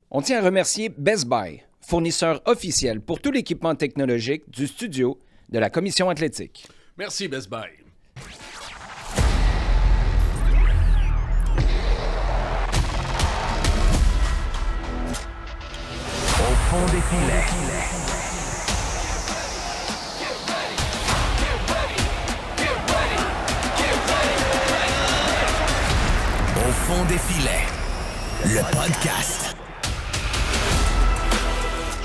On tient à remercier Best Buy, fournisseur officiel pour tout l'équipement technologique du studio de la Commission athlétique. Merci, Best Buy. Au fond des filets. Au fond des filets. Le podcast.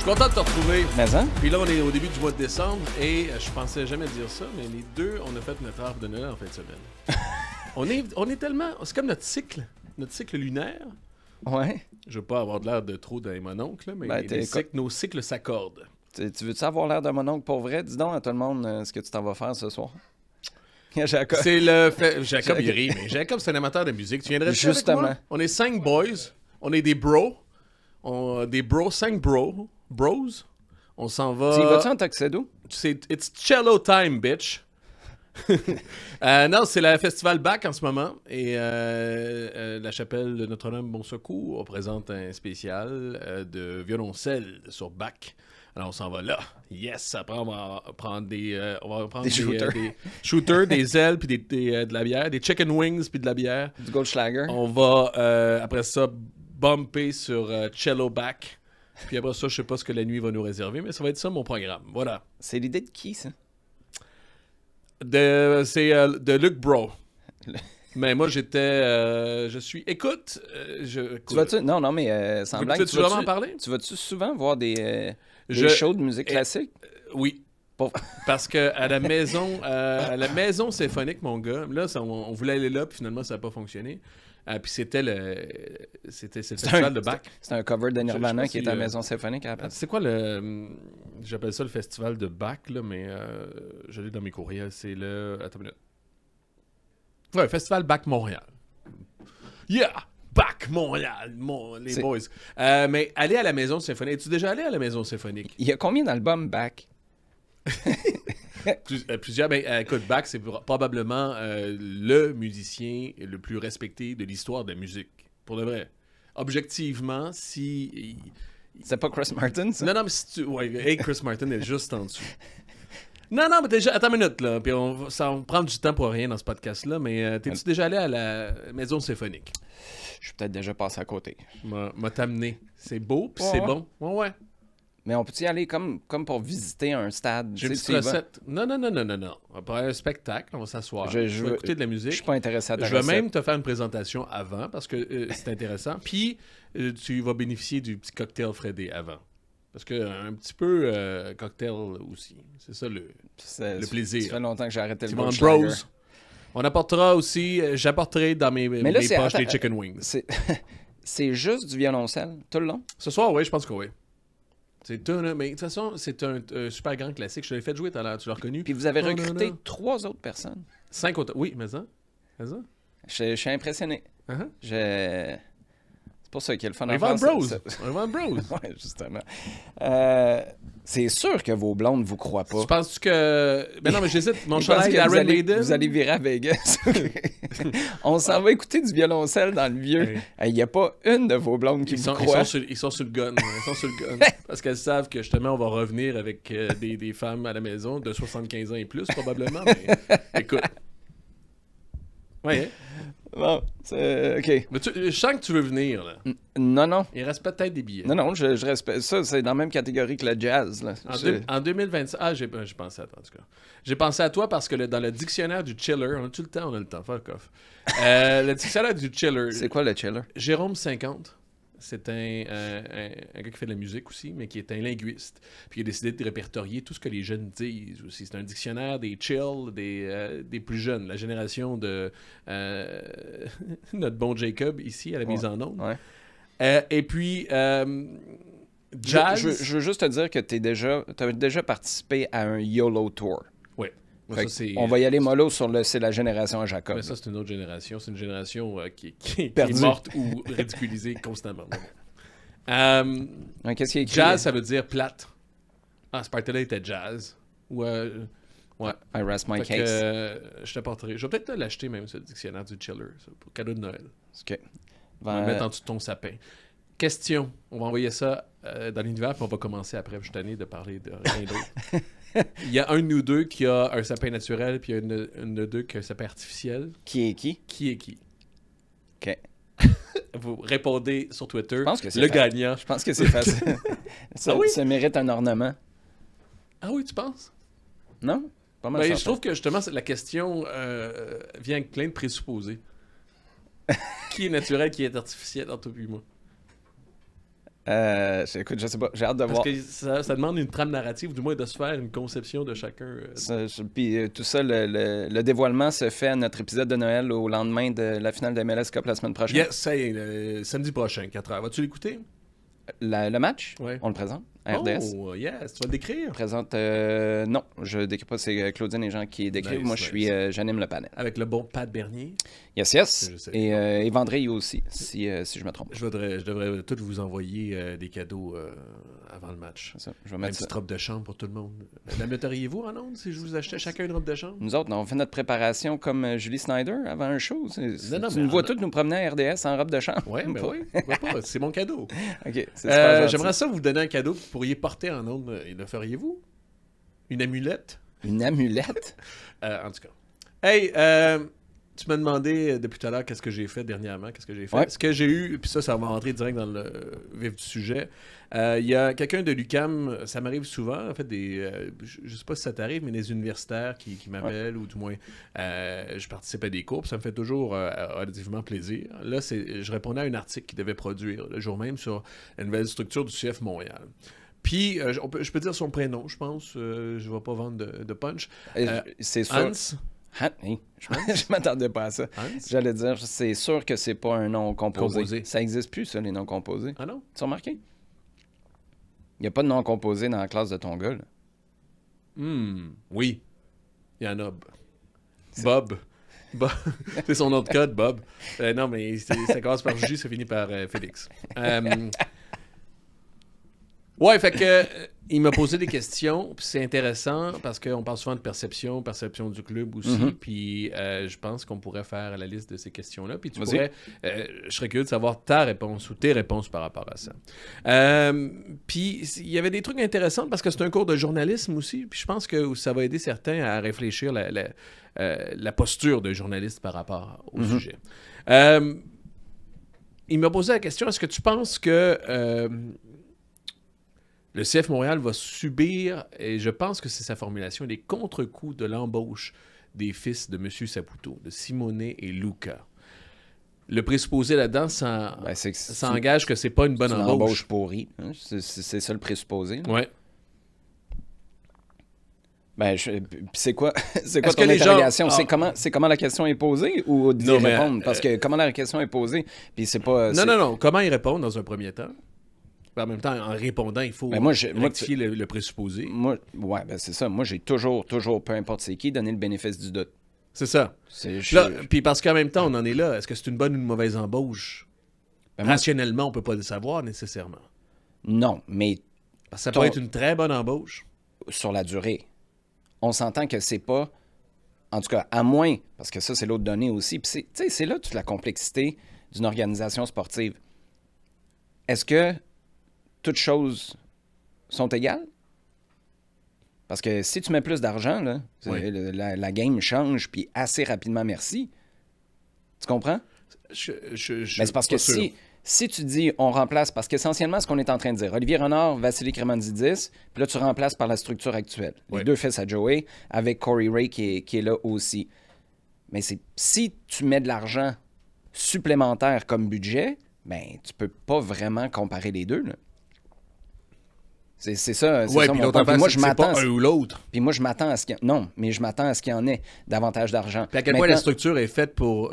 Je suis content de te retrouver. Mais hein? Puis là, on est au début du mois de décembre et je pensais jamais dire ça, mais les deux, on a fait notre arbre de Noël en fin de semaine. on est tellement... C'est comme notre cycle lunaire. Ouais. Je veux pas avoir de l'air de trop d'un mononcle, là, mais nos cycles s'accordent. Tu veux-tu avoir l'air de mon oncle pour vrai? Dis donc à tout le monde ce que tu t'en vas faire ce soir. Jacob. C'est le fait... Jacob, il rit, mais Jacob, c'est un amateur de musique. Tu viendrais Justement. avec moi? On est 5 boys. On est des bros. 5 bros. On s'en va... Tu y vas-tu en tuxedo? It's cello time, bitch. Non, c'est le festival Bach en ce moment. Et la chapelle de Notre-Dame Bon Secours présente un spécial de violoncelle sur Bach. Alors, on s'en va là. Yes! Après, on va prendre des shooters. des shooters, des ailes, puis de la bière, des chicken wings, puis de la bière. Du Goldschlager. On va, après ça, bumper sur cello Bach. Puis après ça, je sais pas ce que la nuit va nous réserver, mais ça va être ça mon programme. Voilà. C'est l'idée de qui, ça? C'est de Luc Bro. Mais moi, je suis... Écoute, Tu vas-tu... Non, mais sans blague. Tu vas vraiment en parler? Tu vas-tu souvent voir des shows de musique classique? Oui. Parce que à la maison symphonique, mon gars, là, on voulait aller là, puis finalement, ça n'a pas fonctionné. Puis c'était le festival de Bach. C'était un cover de Nirvana qui est à la maison symphonique à la place. C'est quoi j'appelle ça le festival de Bach, là, mais je l'ai dans mes courriels. C'est le... Attends une minute. Ouais, Festival Bach Montréal. Yeah! Bach Montréal, les boys. Mais aller à la maison symphonique. Es-tu déjà allé à la maison symphonique? Il y a combien d'albums Bach? Plusieurs. Ben, écoute, Bach, c'est probablement le musicien le plus respecté de l'histoire de la musique. Pour de vrai. Objectivement, si... C'est pas Chris Martin, ça? Non, mais si tu... Ouais, hey, Chris Martin est juste en dessous. Non, mais déjà... Attends une minute, là. Puis on prend du temps pour rien dans ce podcast-là, mais t'es-tu déjà allé à la maison symphonique? Je suis peut-être déjà passé à côté. M'a t'amené. C'est beau, puis c'est bon. Ouais. Mais on peut-y aller comme pour visiter un stade? J'ai une petite recette. Non. On va faire un spectacle, on va s'asseoir. Je vais écouter de la musique. Je suis pas intéressé à ta recette. recette. Je vais même te faire une présentation avant, parce que c'est intéressant. Puis, tu vas bénéficier du petit cocktail Freddy avant. Parce que un petit peu cocktail aussi. C'est ça le plaisir. Ça fait longtemps que j'ai arrêté le Bros. Goldschlager. On apportera aussi... J'apporterai dans mes poches des chicken wings. C'est juste du violoncelle, tout le long? Ce soir, oui, je pense que oui. Mais de toute façon, c'est un super grand classique. Je te l'ai fait jouer tout à l'heure, tu l'as reconnu. Puis vous avez recruté 3 autres personnes. 5 autres. Oui, mais ça. Je suis impressionné. C'est pour ça qu'il y a le fun à faire. Ivan Bros. Oui, justement. C'est sûr que vos blondes vous croient pas. Tu penses que... Mais non, mais j'hésite. Mon chandail d'Iron Maiden... Vous allez virer à Vegas. On s'en va écouter du violoncelle dans le vieux. Il n'y a pas une de vos blondes qui vous croit. Ils sont sur le gun. Parce qu'elles savent que justement, on va revenir avec des femmes à la maison de 75 ans et plus, probablement. Mais écoute. Ouais. Bon, c'est... OK. Mais je sens que tu veux venir, là. Non. Il reste peut-être des billets. Non, je respecte. Ça, c'est dans la même catégorie que le jazz, là. En 2025... Ah, j'ai pensé à toi, en tout cas. J'ai pensé à toi parce que dans le dictionnaire du chiller... On a-tu le temps? On a le temps. Fuck off. Le dictionnaire du chiller... C'est quoi, le chiller? Jérôme 50. C'est un gars qui fait de la musique aussi, mais qui est un linguiste. Puis il a décidé de répertorier tout ce que les jeunes disent aussi. C'est un dictionnaire des chill, des plus jeunes, la génération de notre bon Jacob ici à la mise en onde. Ouais. Et puis, jazz... Je veux juste te dire que tu as déjà participé à un YOLO Tour. Oui. On va y aller mollo sur c'est la génération à Jacob. Mais ça, c'est une autre génération. C'est une génération qui est morte ou ridiculisée constamment. Qu'est-ce qu'il y a écrit? Jazz, ça veut dire plate. Ah, ce party-là était jazz. Ou... ouais. I rest my case. Je t'apporterai. Je vais peut-être l'acheter même, ce dictionnaire du chiller, pour cadeau de Noël. OK. On va le mettre en dessous de ton sapin. question. On va envoyer ça dans l'univers, puis on va commencer après. Je suis tanné de parler de rien d'autre. Il y a un de nous deux qui a un sapin naturel, puis il y a une de deux qui a un sapin artificiel. Qui est qui? Qui est qui? OK. Vous répondez sur Twitter. Je pense que c'est le gagnant. Je pense que c'est facile. Ça mérite un ornement. Ah oui, tu penses? Non? Pas mal Je trouve que justement, la question vient avec plein de présupposés. Qui est naturel, qui est artificiel, entre toi et moi? Écoute, je sais pas, j'ai hâte de voir. Parce que ça demande une trame narrative, du moins de se faire une conception de chacun. Puis tout ça, le dévoilement se fait à notre épisode de Noël au lendemain de la finale de MLS Cup la semaine prochaine. Yes, ça y est, samedi prochain, 4h. Vas-tu l'écouter? Le match? Ouais. On le présente à RDS. Oh, yes, tu vas le décrire? Présente, non, je décris pas, c'est Claudine et Jean qui décrivent. Nice, Moi, j'anime le panel. Avec le bon Pat Bernier. Yes. Je sais. Et Vendré aussi, si je me trompe. Je devrais tous vous envoyer des cadeaux avant le match. C'est ça, je vais Une mettre petite ça. robe de chambre pour tout le monde. La metteriez-vous en ondes si je vous achetais chacun une robe de chambre? Nous autres, on fait notre préparation comme Julie Snyder avant un show. Non, Tu mais nous vois tous nous promener à RDS en robe de chambre. Oui, mais oui, pourquoi pas? C'est mon cadeau. OK, c'est super gentil. J'aimerais ça vous donner un cadeau que vous pourriez porter en ondes. Le feriez-vous? Une amulette? Une amulette? En tout cas. Hey, tu m'as demandé depuis tout à l'heure qu'est-ce que j'ai fait dernièrement, qu'est-ce que j'ai fait. Ouais. Ce que j'ai eu, puis ça va rentrer direct dans le vif du sujet. Il y a quelqu'un de l'UQAM, ça m'arrive souvent, en fait, je sais pas si ça t'arrive, mais des universitaires qui m'appellent, ou du moins, je participe à des cours, puis ça me fait toujours relativement plaisir. Là, je répondais à un article qu'ils devaient produire le jour même sur une nouvelle structure du CF Montréal. Puis, je peux dire son prénom, je pense. Je ne vais pas vendre de punch. C'est sûr. Hans. Hey, je m'attendais pas à ça. Hans? J'allais dire, c'est sûr que c'est pas un nom composé. Composé. Ça n'existe plus, ça, les noms composés. Ah non? Tu as remarqué? Il n'y a pas de nom composé dans la classe de ton gars, là. Oui. Il y en a. Bob. C'est son nom de code, Bob. Non, mais ça commence par J, ça finit par Félix. Ouais, fait que il m'a posé des questions, puis c'est intéressant parce qu'on parle souvent de perception du club aussi, puis je pense qu'on pourrait faire la liste de ces questions-là, puis je serais curieux de savoir ta réponse ou tes réponses par rapport à ça. Puis il y avait des trucs intéressants parce que c'est un cours de journalisme aussi, puis je pense que ça va aider certains à réfléchir la posture d'un journaliste par rapport au sujet. Il m'a posé la question, est-ce que tu penses que le CF Montréal va subir, et je pense que c'est sa formulation, les contre-coups de l'embauche des fils de M. Saputo, de Simone et Luca. Le présupposé là-dedans, ça engage que c'est pas une bonne embauche. Embauche pourrie. Hein? C'est ça le présupposé. Là. Ouais. Ben, c'est quoi ton interrogation? C'est comment la question est posée ou d'y répondre? Parce que comment la question est posée, puis c'est pas... Non. Comment y répondre dans un premier temps? En même temps, en répondant, il faut rectifier le présupposé. C'est ça. Moi, j'ai toujours, peu importe c'est qui, donné le bénéfice du doute. C'est ça. Puis parce qu'en même temps, on en est là. Est-ce que c'est une bonne ou une mauvaise embauche? Rationnellement, on peut pas le savoir nécessairement. Non, mais... Parce que ça peut être une très bonne embauche. Sur la durée. On s'entend que c'est pas... En tout cas, à moins... Parce que ça, c'est l'autre donnée aussi. Puis c'est là toute la complexité d'une organisation sportive. Est-ce que toutes choses sont égales? Parce que si tu mets plus d'argent, là, la game change, puis assez rapidement, merci. Tu comprends? C'est parce que si tu dis on remplace, parce qu'essentiellement, ce qu'on est en train de dire, Olivier Renard, Vassili Kremanzidis, puis là, tu remplaces par la structure actuelle. Les deux fils à Joey, avec Corey Ray qui est là aussi. Mais si tu mets de l'argent supplémentaire comme budget, ben tu peux pas vraiment comparer les deux, là. C'est ça. Oui, puis l'autre affaire, c'est pas un ou l'autre. Puis moi, je m'attends à ce qu'il y ait... Non, mais je m'attends à ce qu'il y en ait davantage d'argent. Puis à quel point la structure est faite pour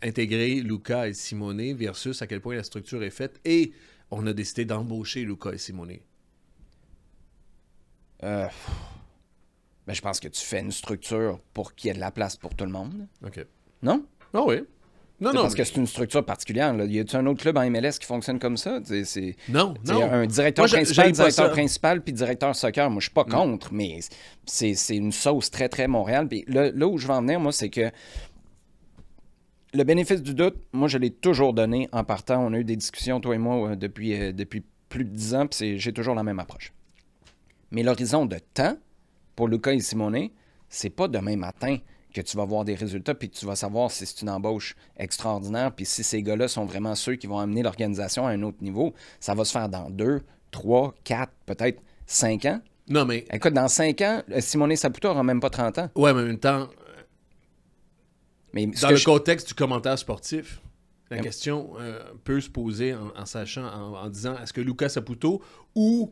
intégrer Luca et Simone versus à quel point la structure est faite et on a décidé d'embaucher Luca et Simone. Ben, je pense que tu fais une structure pour qu'il y ait de la place pour tout le monde. OK. Non? Ah oui. Non, parce que c'est une structure particulière. Là. Y a-t-il un autre club en MLS qui fonctionne comme ça? Non. Un directeur principal puis directeur soccer. Moi, je suis pas contre, mais c'est une sauce très, très Montréal. Puis là où je veux en venir, moi, c'est que le bénéfice du doute, moi, je l'ai toujours donné en partant. On a eu des discussions, toi et moi, depuis plus de 10 ans, puis j'ai toujours la même approche. Mais l'horizon de temps, pour Luca et Simone, c'est pas demain matin que tu vas voir des résultats puis que tu vas savoir si c'est une embauche extraordinaire puis si ces gars-là sont vraiment ceux qui vont amener l'organisation à un autre niveau. Ça va se faire dans 2, 3, 4, peut-être 5 ans. Non, mais... Écoute, dans 5 ans, Simone Saputo n'aura même pas 30 ans. Ouais, mais en même temps, Mais dans le contexte du commentaire sportif, la question peut se poser en sachant, en disant, est-ce que Luca Saputo ou,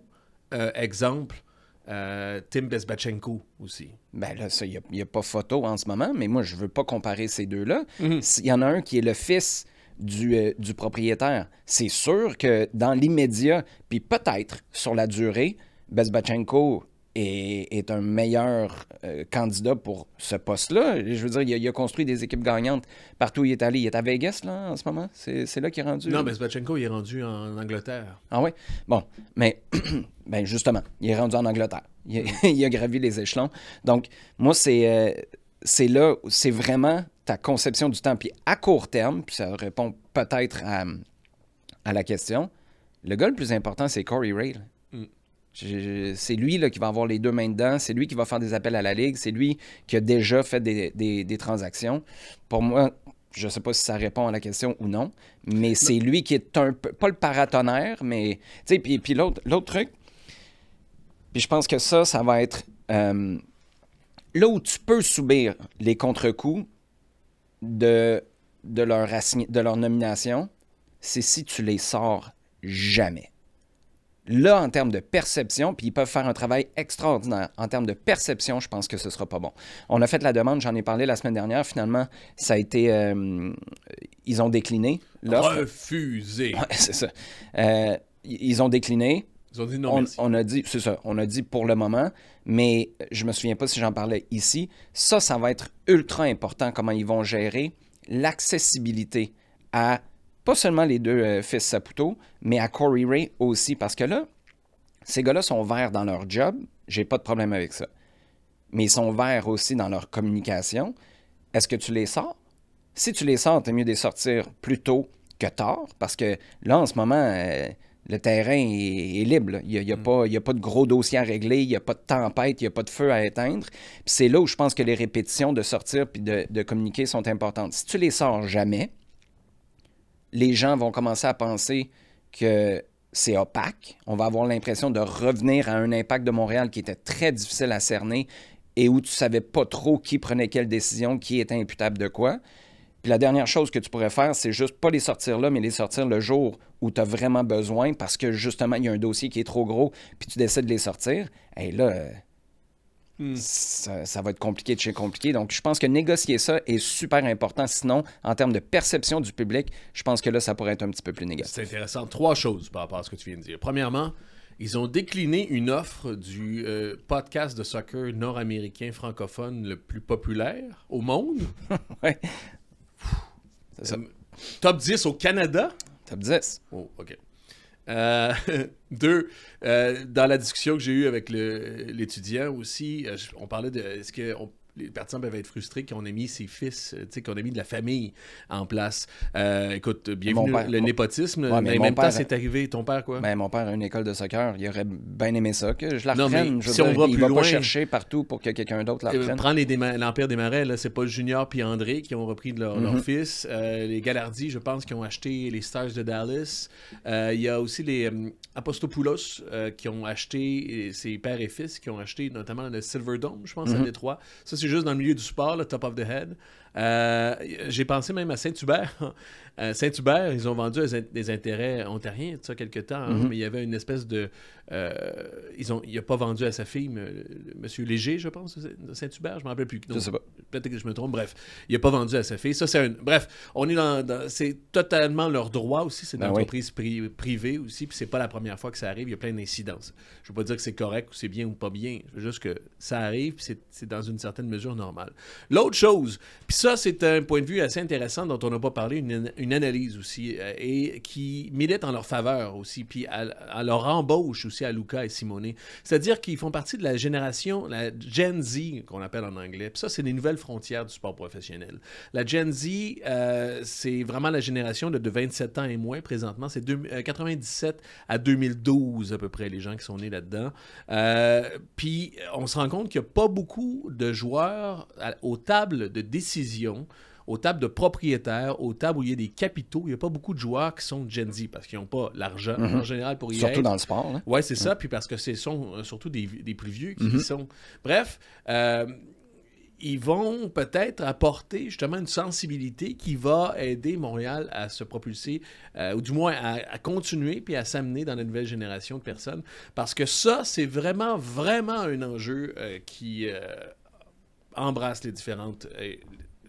exemple, Tim Bezbatchenko aussi? Ben là, ça, il n'y a pas photo en ce moment, mais moi, je veux pas comparer ces deux-là. Il y en a un qui est le fils du propriétaire. C'est sûr que dans l'immédiat, puis peut-être sur la durée, Bezbatchenko est un meilleur candidat pour ce poste-là. Je veux dire, il a construit des équipes gagnantes partout où il est allé. Il est à Vegas, là, en ce moment? C'est là qu'il est rendu? Non, mais Bezbatchenko, il est rendu en Angleterre. Ah oui? Bon, mais ben justement, il est rendu en Angleterre. Il a gravi les échelons. Donc, moi, c'est là, c'est vraiment ta conception du temps. Puis à court terme, puis ça répond peut-être à la question, le gars le plus important, c'est Corey Ray. C'est lui là, qui va avoir les deux mains dedans. C'est lui qui va faire des appels à la Ligue. C'est lui qui a déjà fait des transactions. Pour moi, je ne sais pas si ça répond à la question ou non, mais c'est lui qui est un peu, pas le paratonnerre, mais... Tu sais, puis l'autre truc, puis je pense que ça va être... là où tu peux subir les contre-coups de leur nomination, c'est si tu les sors jamais. Là, en termes de perception, puis ils peuvent faire un travail extraordinaire. En termes de perception, je pense que ce ne sera pas bon. On a fait la demande, j'en ai parlé la semaine dernière. Finalement, ça a été... ils ont décliné l'offre. Refusé. Ouais, c'est ça. Ils ont décliné. Ils ont dit non, merci. On a dit, c'est ça, on a dit pour le moment, mais je me souviens pas si j'en parlais ici. Ça va être ultra important, comment ils vont gérer l'accessibilité à... pas seulement les deux fils Saputo, mais à Corey Ray aussi. Parce que là, ces gars-là sont verts dans leur job. J'ai pas de problème avec ça. Mais ils sont verts aussi dans leur communication. Est-ce que tu les sors? Si tu les sors, t'es mieux de les sortir plus tôt que tard. Parce que là, en ce moment, le terrain est libre. Là. Il n'y a pas de gros dossiers à régler. Il n'y a pas de tempête. Il n'y a pas de feu à éteindre. Puis c'est là où je pense que les répétitions de sortir puis de communiquer sont importantes. Si tu les sors jamais, les gens vont commencer à penser que c'est opaque. On va avoir l'impression de revenir à un Impact de Montréal qui était très difficile à cerner et où tu ne savais pas trop qui prenait quelle décision, qui était imputable de quoi. Puis la dernière chose que tu pourrais faire, c'est juste pas les sortir là, mais les sortir le jour où tu as vraiment besoin parce que justement, il y a un dossier qui est trop gros puis tu décides de les sortir. Et là... Ça va être compliqué de chez compliqué. Donc, je pense que négocier ça est super important. Sinon, en termes de perception du public, je pense que là, ça pourrait être un petit peu plus négatif. C'est intéressant. 3 choses par rapport à ce que tu viens de dire. Premièrement, ils ont décliné une offre du podcast de soccer nord-américain francophone le plus populaire au monde. Oui. C'est ça. Top 10 au Canada. Top 10. Oh, OK. 2, dans la discussion que j'ai eue avec l'étudiant aussi, on parlait de est-ce que les partisans peuvent être frustrés qu'on ait mis ses fils, qu'on ait mis de la famille en place. Écoute, bienvenue le népotisme, ouais, mais en même temps, c'est arrivé. Ton père, quoi? Ben, mon père a une école de soccer. Il aurait bien aimé ça, que je la Non, reprenne. mais Je veux si on dire, va il plus va loin, pas chercher partout pour que quelqu'un d'autre la reprenne. Prends l'Empire des Marais, là, c'est pas Junior puis André qui ont repris de leur fils. Les Galardi, je pense, qui ont acheté les Stars de Dallas. Il y a aussi les Apostopoulos qui ont acheté, ses pères et fils, qui ont acheté notamment le Silverdome, je pense, à Détroit. Ça, c'est juste dans le milieu du sport, le top of the head. J'ai pensé même à Saint-Hubert. Saint-Hubert, ils ont vendu des intérêts ontariens, ça, quelque temps, mais il y avait une espèce de... il n'a pas vendu à sa fille, M. Léger, je pense, de Saint-Hubert, je ne me rappelle plus. Je sais pas. Peut-être que je me trompe, bref. Il n'a pas vendu à sa fille. Ça, c'est bref, on est c'est totalement leur droit aussi, c'est une entreprise privée aussi, puis c'est pas la première fois que ça arrive, il y a plein d'incidences. Je ne veux pas dire que c'est correct ou c'est bien ou pas bien, je veux juste que ça arrive, puis c'est dans une certaine mesure normale. L'autre chose, puis ça, c'est un point de vue assez intéressant dont on n'a pas parlé, une analyse aussi, et qui milite en leur faveur aussi, puis à leur embauche aussi à Luca et Simone. C'est-à-dire qu'ils font partie de la génération, la Gen Z, qu'on appelle en anglais. Puis ça, c'est des nouvelles nouvelle frontière du sport professionnel. La Gen Z, c'est vraiment la génération de 27 ans et moins présentement. C'est 97 à 2012 à peu près, les gens qui sont nés là-dedans. Puis on se rend compte qu'il n'y a pas beaucoup de joueurs aux tables de décision, aux tables de propriétaires, aux tables où il y a des capitaux. Il n'y a pas beaucoup de joueurs qui sont Gen Z parce qu'ils n'ont pas l'argent en général pour y Surtout être. dans le sport. Là. Oui, c'est ça. Puis parce que ce sont surtout des plus vieux qui y sont. Bref, ils vont peut-être apporter justement une sensibilité qui va aider Montréal à se propulser, ou du moins à continuer puis à s'amener dans la nouvelle génération de personnes. Parce que ça, c'est vraiment, vraiment un enjeu qui embrasse les différentes...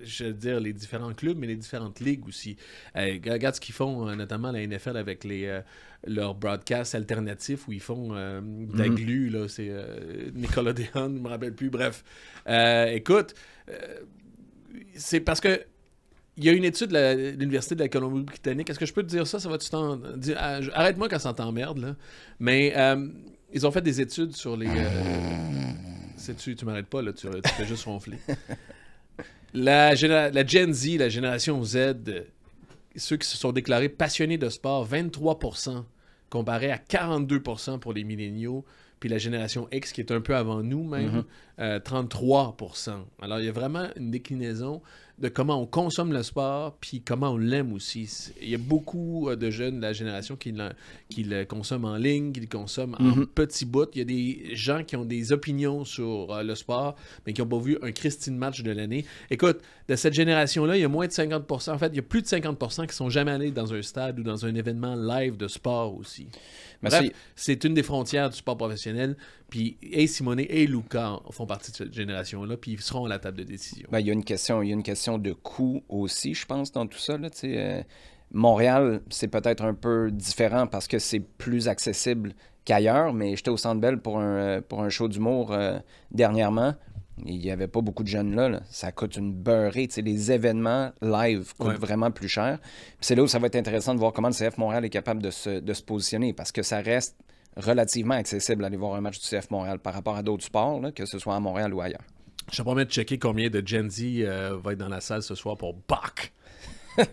je veux dire, les différents clubs, mais les différentes ligues aussi. Regarde ce qu'ils font, notamment la NFL avec leurs broadcasts alternatifs où ils font de la glu, là, c'est Nicolas Dehaene, je ne me rappelle plus. Bref, écoute, c'est parce que il y a une étude de l'Université de la Colombie-Britannique. Est-ce que je peux te dire ça? Ça va-tu arrête-moi quand ça t'emmerde, là. Mais ils ont fait des études sur les... tu m'arrêtes pas, là, tu fais juste ronfler. La Gen Z, la génération Z, ceux qui se sont déclarés passionnés de sport, 23% comparé à 42% pour les milléniaux, puis la génération X qui est un peu avant nous même, 33%. Alors il y a vraiment une déclinaison de comment on consomme le sport, puis comment on l'aime aussi. Il y a beaucoup de jeunes de la génération qui le consomment en ligne, qui le consomment en petits bouts. Il y a des gens qui ont des opinions sur le sport, mais qui n'ont pas vu un Christine match de l'année. Écoute, de cette génération-là, il y a moins de 50%. En fait, il y a plus de 50% qui sont jamais allés dans un stade ou dans un événement live de sport aussi. Bref, c'est une des frontières du sport professionnel. Puis, Simone et Luca font partie de cette génération-là, puis ils seront à la table de décision. Ben, il y a une question de coût aussi, je pense, dans tout ça. Là, Montréal, c'est peut-être un peu différent parce que c'est plus accessible qu'ailleurs, mais j'étais au Centre Bell pour un show d'humour dernièrement. Il n'y avait pas beaucoup de jeunes là. Ça coûte une beurrée. Les événements live coûtent vraiment plus cher. Puis c'est là où ça va être intéressant de voir comment le CF Montréal est capable de se positionner parce que ça reste relativement accessible d'aller voir un match du CF Montréal par rapport à d'autres sports, là, que ce soit à Montréal ou ailleurs. Je te promets de checker combien de Gen Z va être dans la salle ce soir pour Bach.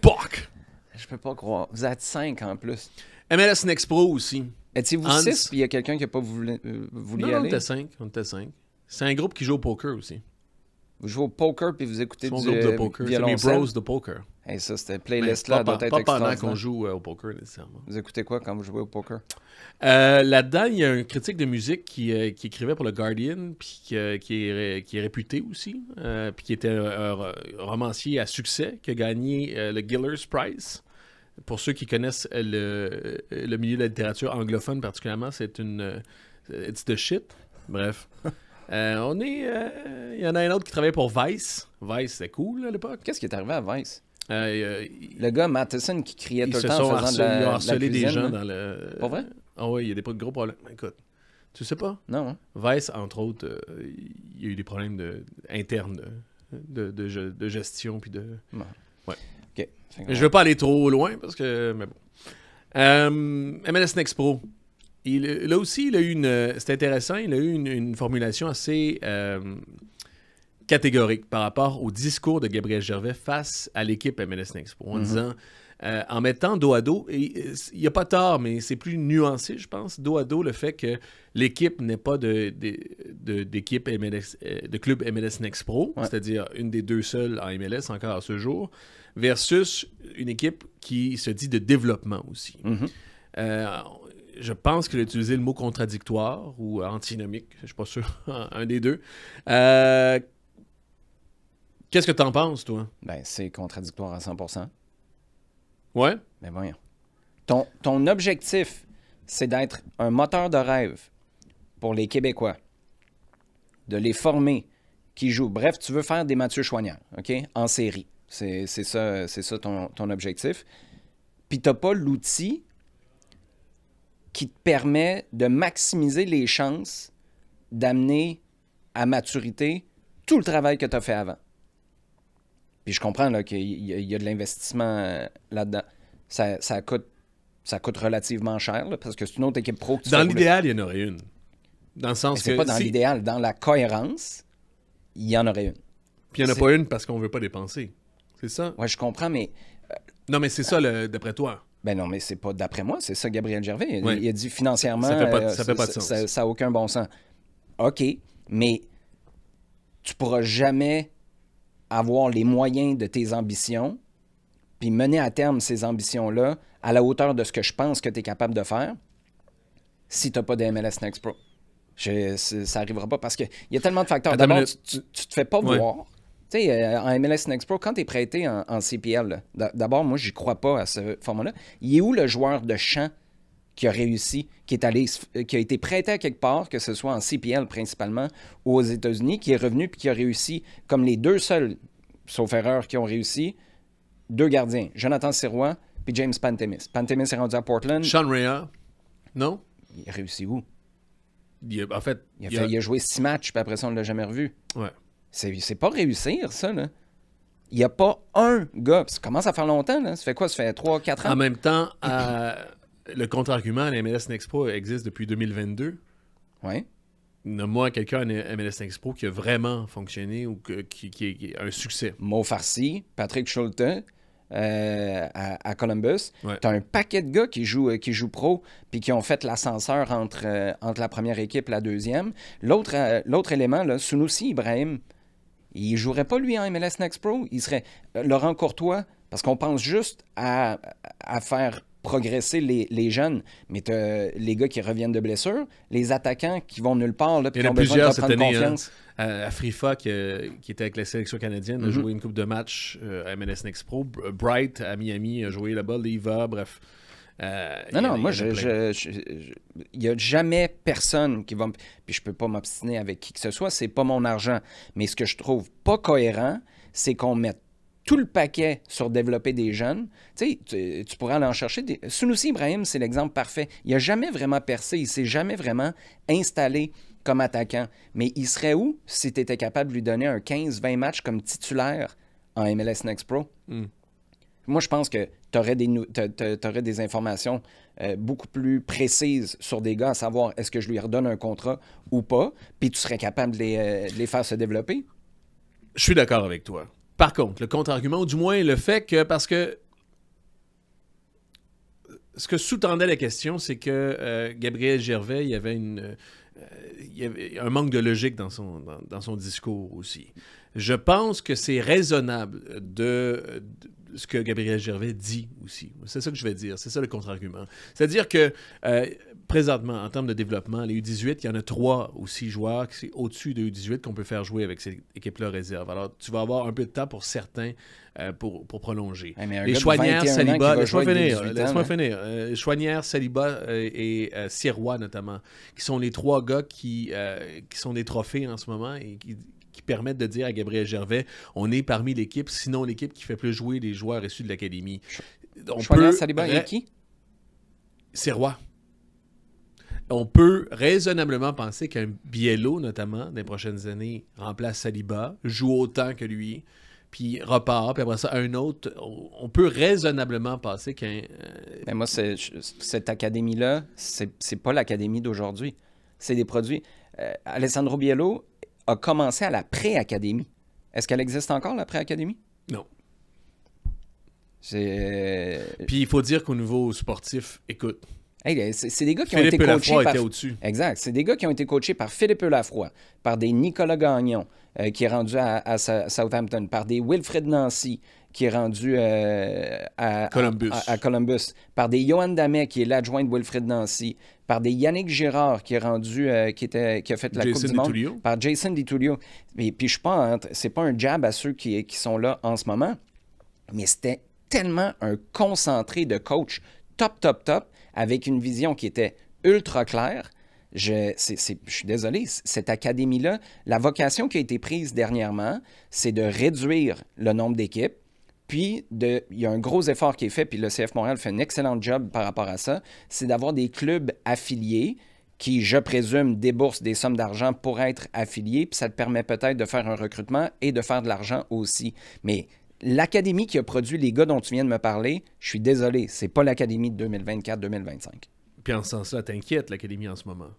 Bach! Je peux pas croire. Vous êtes 5 en plus. MLS Next Pro aussi. Étiez-vous 6 puis il y a quelqu'un qui n'a pas voulu y aller? On était 5. C'est un groupe qui joue au poker aussi. Vous jouez au poker puis vous écoutez du groupe de poker. C'est mes bros de poker. Hey, ça, cette playlist-là doit être pas pendant extraordinaire. qu'on joue au poker, nécessairement. Vous écoutez quoi quand vous jouez au poker? Là-dedans, il y a un critique de musique qui écrivait pour le Guardian, puis qui est réputé aussi, puis qui était un romancier à succès, qui a gagné le Giller's Prize. Pour ceux qui connaissent le milieu de la littérature anglophone particulièrement, c'est it's the shit. Bref. Il y en a un autre qui travaillait pour Vice. Vice, c'était cool à l'époque. Qu'est-ce qui est arrivé à Vice? Le gars Matheson qui criait tout le temps en faisant ils ont harcelé des gens dans le... Pas vrai? Ah oui, il y a des gros problèmes. Écoute, tu sais pas? Non. Hein? Vice, entre autres, il y a eu des problèmes internes de gestion puis de... Bon. Ouais. OK. Je veux pas aller trop loin parce que... Mais bon. MLS Next Pro. Là aussi, il a eu c'est intéressant, il a eu une formulation assez catégorique par rapport au discours de Gabriel Gervais face à l'équipe MLS Next Pro, en disant, en mettant dos à dos, et il n'y a pas tort, mais c'est plus nuancé, je pense, dos à dos, le fait que l'équipe n'est pas d'équipe MLS, de club MLS Next Pro, c'est-à-dire une des deux seules en MLS encore à ce jour, versus une équipe qui se dit de développement aussi. Je pense qu'il a utilisé le mot contradictoire ou antinomique, je ne suis pas sûr, un des deux. Qu'est-ce que tu en penses, toi? Ben, c'est contradictoire à 100%. Ouais? Mais voyons. Ton objectif, c'est d'être un moteur de rêve pour les Québécois, de les former, qui jouent. Bref, tu veux faire des Mathieu Choignard, OK? En série. C'est ça ton objectif. Puis tu n'as pas l'outil qui te permet de maximiser les chances d'amener à maturité tout le travail que tu as fait avant. Puis je comprends là, qu'il y a de l'investissement là-dedans. Ça coûte relativement cher, là, parce que c'est une autre équipe pro que tu Dans l'idéal, il y en aurait une. Dans le sens que... C'est pas dans l'idéal. Dans la cohérence, il y en aurait une. Puis il n'y en a pas une parce qu'on veut pas dépenser. C'est ça? Ouais, je comprends, mais... Non, mais c'est ça, d'après toi. Ben non, mais c'est pas d'après moi, c'est ça Gabriel Gervais. Ouais. Il a dit financièrement, Ça fait pas de sens. Ça n'a aucun bon sens. OK, mais tu pourras jamais avoir les moyens de tes ambitions puis mener à terme ces ambitions-là à la hauteur de ce que je pense que tu es capable de faire si tu n'as pas de MLS Next Pro. Ça n'arrivera pas parce qu'il y a tellement de facteurs. Attends, D'abord, mais tu te fais pas voir. Tu sais, en MLS Next Pro, quand tu es prêté en CPL, là, d'abord, moi, j'y crois pas à ce format-là. Il est où le joueur de champ qui a réussi, qui a été prêté à quelque part, que ce soit en CPL principalement ou aux États-Unis, qui est revenu puis qui a réussi, comme les deux seuls, sauf erreur, qui ont réussi, deux gardiens, Jonathan Sirois puis James Pantemis. Pantemis est rendu à Portland. Sean Rea, non? Il a réussi où? En fait, il a joué 6 matchs, puis après ça, on ne l'a jamais revu. Ouais. C'est pas réussir, ça, là. Il n'y a pas un gars. Ça commence à faire longtemps, là. Ça fait quoi? Ça fait 3-4 ans? En même temps, le contre-argument à la MLS Next Pro existe depuis 2022. Oui. Nomme-moi quelqu'un à MLS Next Pro qui a vraiment fonctionné ou qui a un succès. Mo Farsi, Patrick Schulte à Columbus. Ouais. Tu as un paquet de gars qui jouent pro puis qui ont fait l'ascenseur entre la première équipe et la deuxième. L'autre élément, là, Sunusi Ibrahim, il ne jouerait pas, lui, en MLS Next Pro. Il serait Laurent Courtois, parce qu'on pense juste à faire progresser les jeunes, mais tu as les gars qui reviennent de blessure, les attaquants qui vont nulle part, là, puis qui ont besoin de prendre confiance. À Frifa, qui était avec la sélection canadienne, a joué une couple de matchs à MLS Next Pro. Bright, à Miami, a joué là-bas. Leva, bref. Moi, il n'y a jamais personne qui va... Puis je peux pas m'obstiner avec qui que ce soit, c'est pas mon argent. Mais ce que je trouve pas cohérent, c'est qu'on mette tout le paquet sur développer des jeunes. Tu sais, tu pourrais aller en chercher. Sunusi Ibrahim, c'est l'exemple parfait. Il n'a jamais vraiment percé, il ne s'est jamais vraiment installé comme attaquant. Mais il serait où si tu étais capable de lui donner un 15-20 matchs comme titulaire en MLS Next Pro? Moi, je pense que tu aurais des informations beaucoup plus précises sur des gars, à savoir est-ce que je lui redonne un contrat ou pas, puis tu serais capable de les faire se développer. Je suis d'accord avec toi. Par contre, le contre-argument, ou du moins le fait que, parce que ce que sous-tendait la question, c'est que Gabriel Gervais, il y avait un manque de logique dans son discours aussi. Je pense que c'est raisonnable de ce que Gabriel Gervais dit aussi. C'est ça que je vais dire. C'est ça le contre-argument. C'est-à-dire que présentement, en termes de développement, les U18, il y en a 3 ou 6 joueurs qui sont au-dessus de U18 qu'on peut faire jouer avec cette équipe-là réserve. Alors, tu vas avoir un peu de temps pour certains pour prolonger. Hey, les Chouanières, Saliba, laisse-moi finir. finir. Chouanières, Saliba et Sirois notamment, qui sont les 3 gars qui sont des trophées en ce moment et qui permettent de dire à Gabriel Gervais, on est parmi l'équipe, sinon l'équipe qui fait plus jouer les joueurs issus de l'académie. Chouanières, Saliba et qui? Sirois. On peut raisonnablement penser qu'un Biello, notamment, dans les prochaines années, remplace Saliba, joue autant que lui, puis repart, puis après ça, un autre. On peut raisonnablement penser qu'un... Mais moi, cette académie-là, c'est pas l'académie d'aujourd'hui. C'est des produits... Alessandro Biello a commencé à la pré-académie. Est-ce qu'elle existe encore, la pré-académie? Non. Puis il faut dire qu'au niveau sportif, écoute... Hey, c'est des gars qui Philippe ont été coachés Lafroy par... était au-dessus. Exact. C'est des gars qui ont été coachés par Philippe Lafroy, par des Nicolas Gagnon, qui est rendu à Southampton, par des Wilfred Nancy, qui est rendu à Columbus, par des Johan Damet, qui est l'adjoint de Wilfred Nancy, par des Yannick Girard, qui est rendu, qui a fait la Coupe du Monde, par Jason DiTullio. Puis je suis pas... C'est pas un jab à ceux qui sont là en ce moment, mais c'était tellement un concentré de coach top, avec une vision qui était ultra claire. Je suis désolé, cette académie-là, la vocation qui a été prise dernièrement, c'est de réduire le nombre d'équipes. Puis, il y a un gros effort qui est fait, puis le CF Montréal fait un excellent job par rapport à ça, c'est d'avoir des clubs affiliés qui, je présume, déboursent des sommes d'argent pour être affiliés, puis ça te permet peut-être de faire un recrutement et de faire de l'argent aussi. Mais l'académie qui a produit les gars dont tu viens de me parler, je suis désolé, c'est pas l'académie de 2024-2025. Puis en ce sens-là, t'inquiète l'académie en ce moment.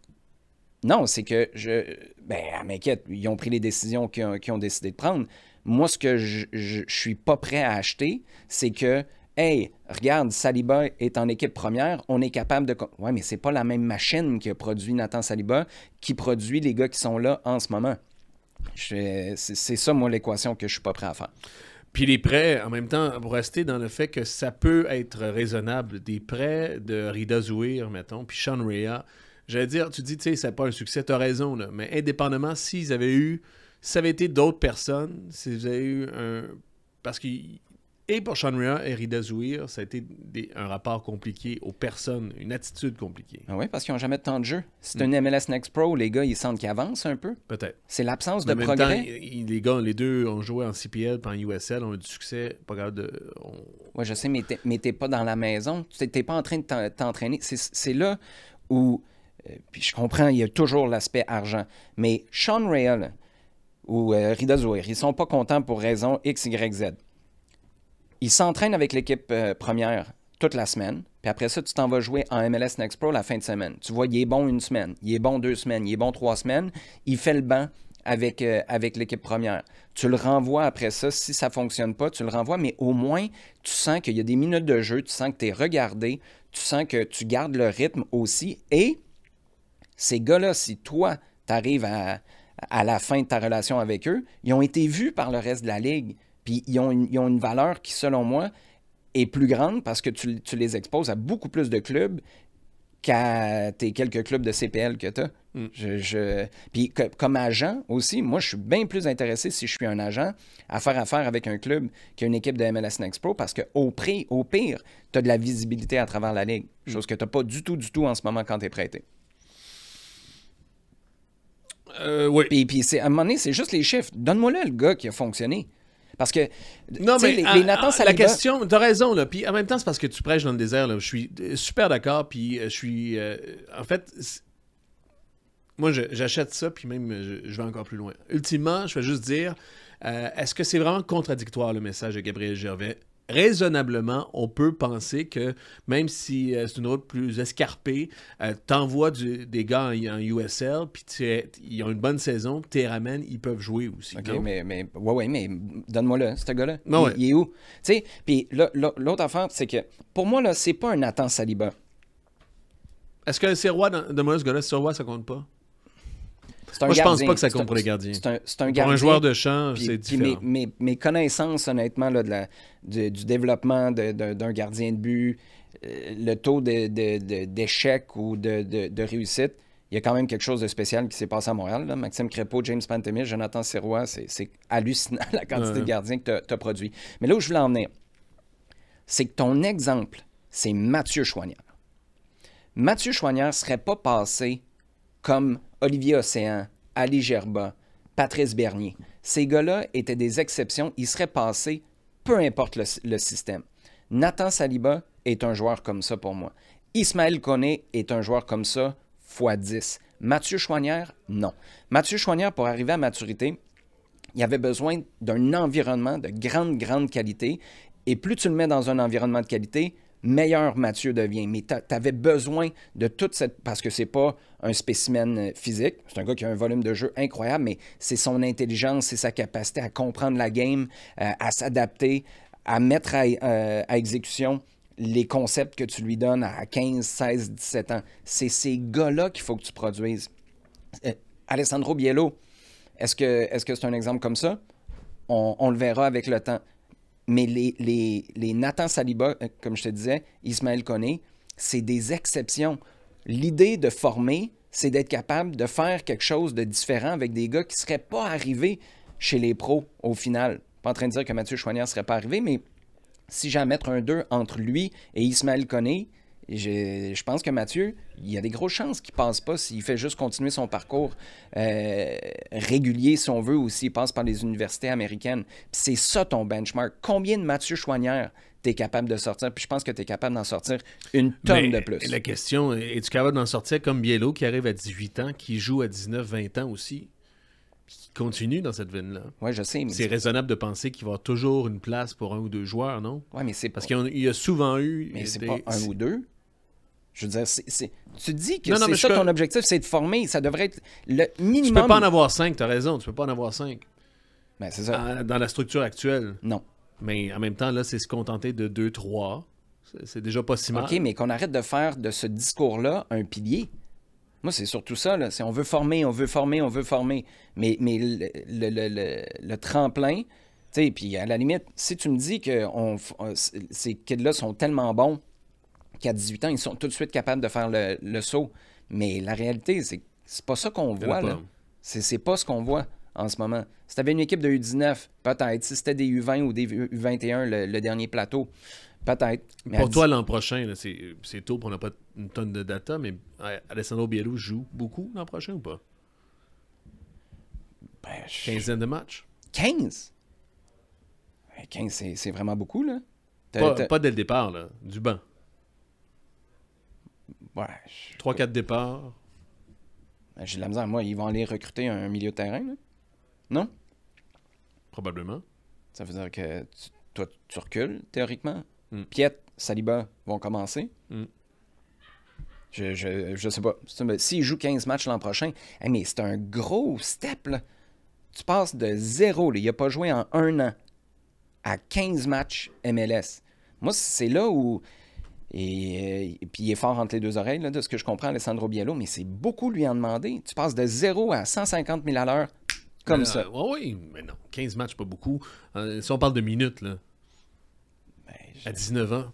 Non, c'est que elle m'inquiète. Ils ont pris les décisions qu'ils ont décidé de prendre. Moi, ce que je suis pas prêt à acheter, c'est que, hey, regarde, Saliba est en équipe première, on est capable de... Ouais, mais c'est pas la même machine qui a produit Nathan Saliba qui produit les gars qui sont là en ce moment. C'est ça, moi, l'équation que je suis pas prêt à faire. Puis les prêts, en même temps, pour rester dans le fait que ça peut être raisonnable, des prêts de Rida Zouhir, mettons, puis Sean Rea, j'allais dire, tu dis, tu sais, c'est pas un succès, t'as raison, là, mais indépendamment, si ça avait été d'autres personnes, si vous avez eu un... Parce que... Et pour Sean Rea et Rida Zouhir, ça a été un rapport compliqué aux personnes, une attitude compliquée. Ah oui, parce qu'ils n'ont jamais de temps de jeu. C'est une MLS Next Pro, les gars, ils sentent qu'ils avancent un peu. Peut-être. C'est l'absence de En même progrès. temps, les gars, les deux ont joué en CPL puis en USL, ont eu du succès. Pas grave de... Oui, je sais, mais t'es pas dans la maison. T'es pas en train de t'entraîner. C'est là où... puis je comprends, il y a toujours l'aspect argent. Mais Sean Rea là, ou Rida Zouhir, ils sont pas contents pour raison X, Y, Z. Ils s'entraînent avec l'équipe première toute la semaine, puis après ça, tu t'en vas jouer en MLS Next Pro la fin de semaine. Tu vois, il est bon une semaine, il est bon 2 semaines, il est bon 3 semaines, il fait le banc avec l'équipe première. Tu le renvoies après ça, si ça ne fonctionne pas, tu le renvoies, mais au moins, tu sens qu'il y a des minutes de jeu, tu sens que tu es regardé, tu sens que tu gardes le rythme aussi, et ces gars-là, si toi, tu arrives à la fin de ta relation avec eux, ils ont été vus par le reste de la Ligue. Puis ils ont une valeur qui, selon moi, est plus grande parce que tu les exposes à beaucoup plus de clubs qu'à tes quelques clubs de CPL que tu as. Puis comme agent aussi, moi, je suis bien plus intéressé, si je suis un agent, à faire affaire avec un club qui a une équipe de MLS Next Pro parce qu'au pire, tu as de la visibilité à travers la Ligue. Chose que tu n'as pas du tout en ce moment quand tu es prêté. Oui. Puis à un moment donné, c'est juste les chiffres. Donne-moi là le gars qui a fonctionné. Parce que, non, mais les Nathan Saliba... la question, t'as raison, là. Puis en même temps, c'est parce que tu prêches dans le désert, là. Je suis super d'accord, puis je suis... en fait, moi, j'achète ça, puis même, je vais encore plus loin. Ultimement, je vais juste dire, est-ce que c'est vraiment contradictoire, le message de Gabriel Gervais? Raisonnablement, on peut penser que même si c'est une route plus escarpée, t'envoies des gars en USL, puis ils ont une bonne saison, tu les ramènes, ils peuvent jouer aussi. OK, mais donne-moi-le, ce gars-là. Ouais. Il est où? Tu sais, puis l'autre affaire, c'est que pour moi, là, c'est pas un Nathan Saliba. Est-ce que c'est roi, de ce gars-là, c'est roi, ça compte pas? Moi, je pense pas que ça compte pour les gardiens. C'est un pour gardien. un joueur de champ, Puis, c'est différent. Mes connaissances, honnêtement, là, du développement d'un gardien de but, le taux d'échec ou de réussite, il y a quand même quelque chose de spécial qui s'est passé à Montréal. Là. Maxime Crépeau, James Pantemis, Jonathan Sirois, c'est hallucinant la quantité de gardiens que tu as produit. Mais là où je voulais en venir, c'est que ton exemple, c'est Mathieu Choinière. Mathieu Choinière ne serait pas passé comme Olivier Océan, Ali Gerba, Patrice Bernier. Ces gars-là étaient des exceptions. Ils seraient passés, peu importe le système. Nathan Saliba est un joueur comme ça pour moi. Ismaël Koné est un joueur comme ça, x10. Mathieu Choinière, non. Mathieu Choinière, pour arriver à maturité, il avait besoin d'un environnement de grande qualité. Et plus tu le mets dans un environnement de qualité, meilleur Mathieu devient. Mais tu avais besoin de toute cette... Parce que c'est pas un spécimen physique. C'est un gars qui a un volume de jeu incroyable, mais c'est son intelligence, c'est sa capacité à comprendre la game, à s'adapter, à mettre à exécution les concepts que tu lui donnes à 15, 16, 17 ans. C'est ces gars-là qu'il faut que tu produises. Alessandro Biello, est-ce que c'est un exemple comme ça? On le verra avec le temps. Mais les Nathan Saliba, comme je te disais, Ismaël Koné, c'est des exceptions. L'idée de former, c'est d'être capable de faire quelque chose de différent avec des gars qui ne seraient pas arrivés chez les pros au final. Pas en train de dire que Mathieu Choinière ne serait pas arrivé, mais si j'ai à mettre un 2 entre lui et Ismaël Koné, je pense que Mathieu, il y a des grosses chances qu'il ne passe pas s'il fait juste continuer son parcours régulier, si on veut, ou s'il passe par les universités américaines. Puis c'est ça ton benchmark. Combien de Mathieu Choinière tu es capable de sortir? Puis je pense que tu es capable d'en sortir une tonne de plus. La question, es-tu capable d'en sortir comme Biello qui arrive à 18 ans, qui joue à 19-20 ans aussi, puis qui continue dans cette veine-là? Oui, je sais. Mais c'est raisonnable de penser qu'il va y avoir toujours une place pour un ou deux joueurs, non? Oui, mais c'est parce qu'il y a souvent eu... Mais c'est pas un ou deux. Je veux dire, tu dis que Non, c'est mais ça ton objectif, c'est de former. Ça devrait être le minimum. Tu peux pas en avoir 5, t'as raison. Tu peux pas en avoir 5. Ben, c'est ça. Dans la structure actuelle. Non. Mais en même temps, là, c'est se contenter de 2-3. C'est déjà pas si mal. OK, mais qu'on arrête de faire de ce discours-là un pilier. Moi, c'est surtout ça. Là. C'est on veut former, on veut former, on veut former. Mais le tremplin, tu sais, puis à la limite, si tu me dis que ces kids-là sont tellement bons qu'à 18 ans, ils sont tout de suite capables de faire le saut. Mais la réalité, c'est pas ça qu'on voit. Là. C'est pas ce qu'on voit en ce moment. Si tu avais une équipe de U19, peut-être. Si c'était des U20 ou des U21, le dernier plateau, peut-être. Mais pour toi, l'an prochain, là, c'est tôt, on n'a pas une tonne de data, mais Alessandro Biello joue beaucoup l'an prochain ou pas? Ben, Quinzaine de matchs? 15? 15, c'est vraiment beaucoup, là. Pas dès le départ, là. Du banc. Ouais. 3-4 départs. Ben, j'ai de la misère. Moi, ils vont aller recruter un milieu de terrain, là. Non? Probablement. Ça veut dire que toi, tu recules, théoriquement. Piet, Saliba vont commencer. Je sais pas. S'ils jouent 15 matchs l'an prochain, mais c'est un gros step, là. Tu passes de 0, là. Il n'a pas joué en 1 an, à 15 matchs MLS. Moi, c'est là où... Et puis il est fort entre les deux oreilles, là, de ce que je comprends, Alessandro Biello, mais c'est beaucoup lui en demander. Tu passes de 0 à 150 000 à l'heure, comme ça. Oui, mais non. 15 matchs, pas beaucoup. Si on parle de minutes, là. À 19 ans.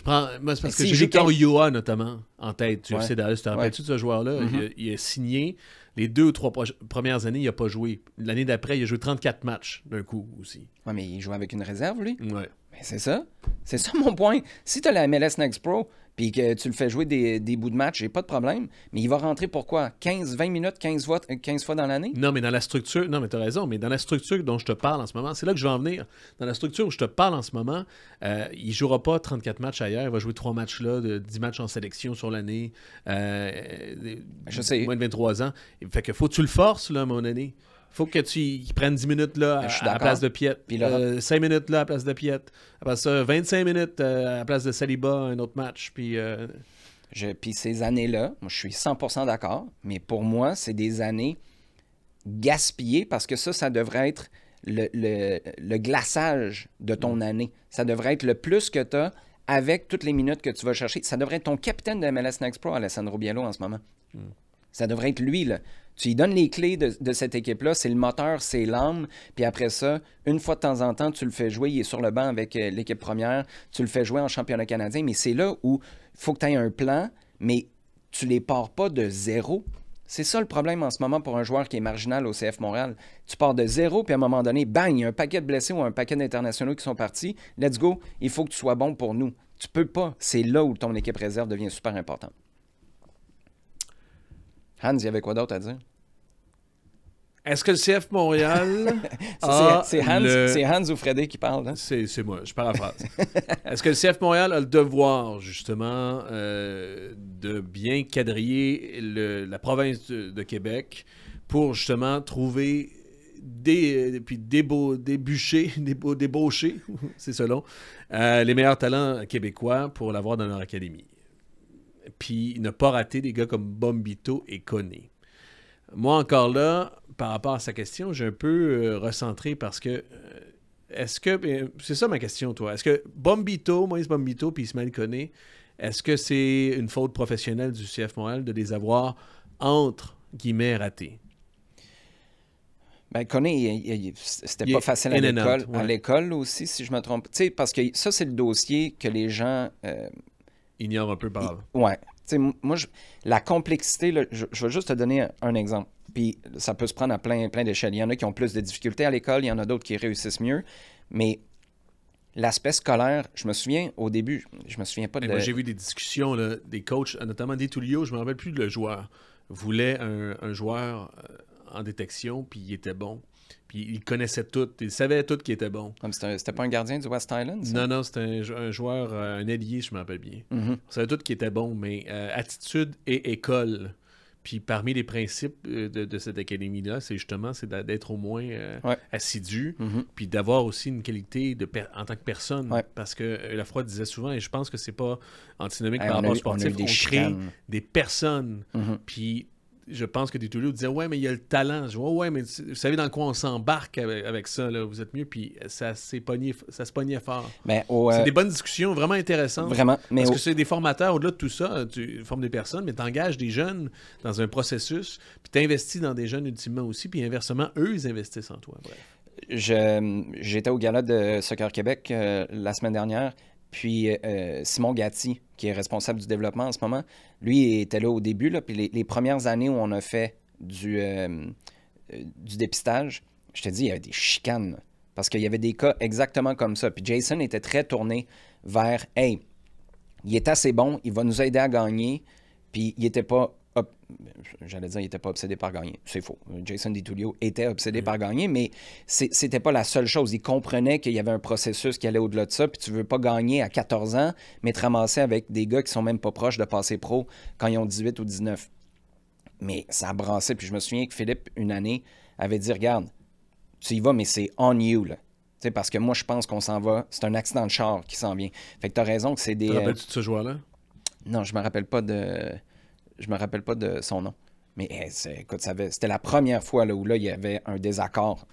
Moi, c'est parce que j'ai Victor Ulloa, notamment, en tête. Tu sais, d'ailleurs, tu te rappelles-tu de ce joueur-là? Il a signé les 2 ou 3 premières années, il n'a pas joué. L'année d'après, il a joué 34 matchs d'un coup aussi. Oui, mais il joue avec une réserve, lui. Ouais. Mais c'est ça. C'est ça mon point. Si tu as la MLS Next Pro puis que tu le fais jouer des bouts de match, j'ai pas de problème. Mais il va rentrer pourquoi? 15, 20 minutes, 15 fois dans l'année? Non, mais dans la structure... Non, mais tu as raison. Mais dans la structure dont je te parle en ce moment, c'est là que je vais en venir. Dans la structure où je te parle en ce moment, il jouera pas 34 matchs ailleurs. Il va jouer 3 matchs là, 10 matchs en sélection sur l'année. Je sais. Moins de 23 ans. Fait que faut que tu le forces, là, à mon année. Faut que tu prennes 10 minutes là à la place de Piet, 5 minutes là à la place de Piet, après ça 25 minutes à la place de Saliba, un autre match. Puis ces années-là, moi je suis 100% d'accord, mais pour moi, c'est des années gaspillées parce que ça devrait être le glaçage de ton année. Ça devrait être le plus que tu as avec toutes les minutes que tu vas chercher. Ça devrait être ton capitaine de MLS Next Pro, Alessandro Biello, en ce moment. Ça devrait être lui, là. Tu lui donnes les clés de cette équipe-là, c'est le moteur, c'est l'âme, puis après ça, une fois de temps en temps, tu le fais jouer, il est sur le banc avec l'équipe première, tu le fais jouer en championnat canadien, mais c'est là où il faut que tu aies un plan, mais tu les pars pas de 0. C'est ça le problème en ce moment pour un joueur qui est marginal au CF Montréal. Tu pars de 0, puis à un moment donné, bang, il y a un paquet de blessés ou un paquet d'internationaux qui sont partis, let's go, il faut que tu sois bon pour nous. Tu peux pas, c'est là où ton équipe réserve devient super importante. Hans, il y avait quoi d'autre à dire? Est-ce que le CF Montréal c'est Hans ou Fredé qui parle? Hein? C'est moi, je paraphrase. Est-ce que le CF Montréal a le devoir, justement, de bien quadriller la province de Québec pour, justement, trouver débaucher, c'est selon, les meilleurs talents québécois pour l'avoir dans leur académie? Puis ne pas rater des gars comme Bombito et Koné. Moi, encore là, par rapport à sa question, j'ai un peu recentré parce que est-ce que... c'est ça ma question, toi. Est-ce que Moïse Bombito puis Ismaël Koné, est-ce que c'est une faute professionnelle du CF Montréal de les avoir entre guillemets ratés? Ben, Koné, c'était pas facile à l'école. Ouais. À l'école aussi, si je me trompe. Tu sais, parce que ça, c'est le dossier que les gens... ignore un peu par là. Ouais. Tu sais, moi, la complexité, là, je vais juste te donner un exemple. Puis ça peut se prendre à plein d'échelles. Il y en a qui ont plus de difficultés à l'école, il y en a d'autres qui réussissent mieux. Mais l'aspect scolaire, je me souviens au début, je me souviens pas de... Moi, j'ai vu des discussions, là, des coachs, notamment Di Tullio, je me rappelle plus le joueur, voulait un joueur en détection, puis il était bon. Puis il connaissait tout, il savait tout qui était bon. C'était pas un gardien du West Island, ça? Non, c'était un joueur, un ailier, je me rappelle bien. Mm-hmm. On savait tout qui était bon, mais attitude et école. Puis parmi les principes de cette académie-là, c'est d'être au moins assidu, puis d'avoir aussi une qualité en tant que personne. Ouais. Parce que Lafroy disait souvent, et je pense que c'est pas antinomique par on rapport a au eu sportif, des on crée chicanes. des personnes. Puis je pense que Ditulio disait, ouais, mais il y a le talent. Je dis, ouais, mais vous savez dans quoi on s'embarque avec ça, là, vous êtes mieux. Puis ça se pognait fort. Ben, C'est des bonnes discussions vraiment intéressantes. Vraiment. Mais Parce que c'est des formateurs, au-delà de tout ça, tu formes des personnes, mais tu engages des jeunes dans un processus, puis tu investis dans des jeunes ultimement aussi, puis inversement, eux, ils investissent en toi. Bref. J'étais au gala de Soccer Québec la semaine dernière, puis Simon Gatti, qui est responsable du développement en ce moment, lui était là au début, là, puis les premières années où on a fait du dépistage, je te dis, il y avait des chicanes, là, parce qu'il y avait des cas exactement comme ça. Puis Jason était très tourné vers « Hey, il est assez bon, il va nous aider à gagner. » Puis il était pas... J'allais dire, il n'était pas obsédé par gagner. C'est faux. Jason DiTullio était obsédé par gagner, mais c'était pas la seule chose. Il comprenait qu'il y avait un processus qui allait au-delà de ça, puis tu veux pas gagner à 14 ans, mais te ramasser avec des gars qui sont même pas proches de passer pro quand ils ont 18 ou 19. Mais ça a brassé. Puis je me souviens que Philippe, une année, avait dit, regarde, tu y vas, mais c'est on you, là. T'sais, parce que moi, je pense qu'on s'en va. C'est un accident de char qui s'en vient. Fait que t'as raison que c'est des... Te rappelles-tu de ce joueur-là? Non, je me rappelle pas de son nom. Mais écoute, c'était la première fois là, où là, il y avait un désaccord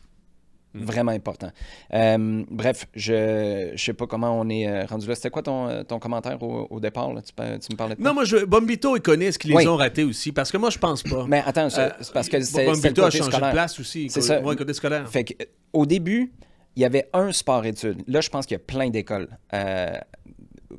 vraiment important. Bref, je sais pas comment on est rendu là. C'était quoi ton commentaire au départ? Là? Tu me parlais de quoi? Non, moi, Bombito, ils connaissent qu'ils les ont ratés aussi, parce que moi, je pense pas. Mais attends, c'est parce que c'est le Bombito a côté changé scolaire. de place aussi. C'est ça. Ouais, côté scolaire. Fait que, au début, il y avait un sport-études. Là, je pense qu'il y a plein d'écoles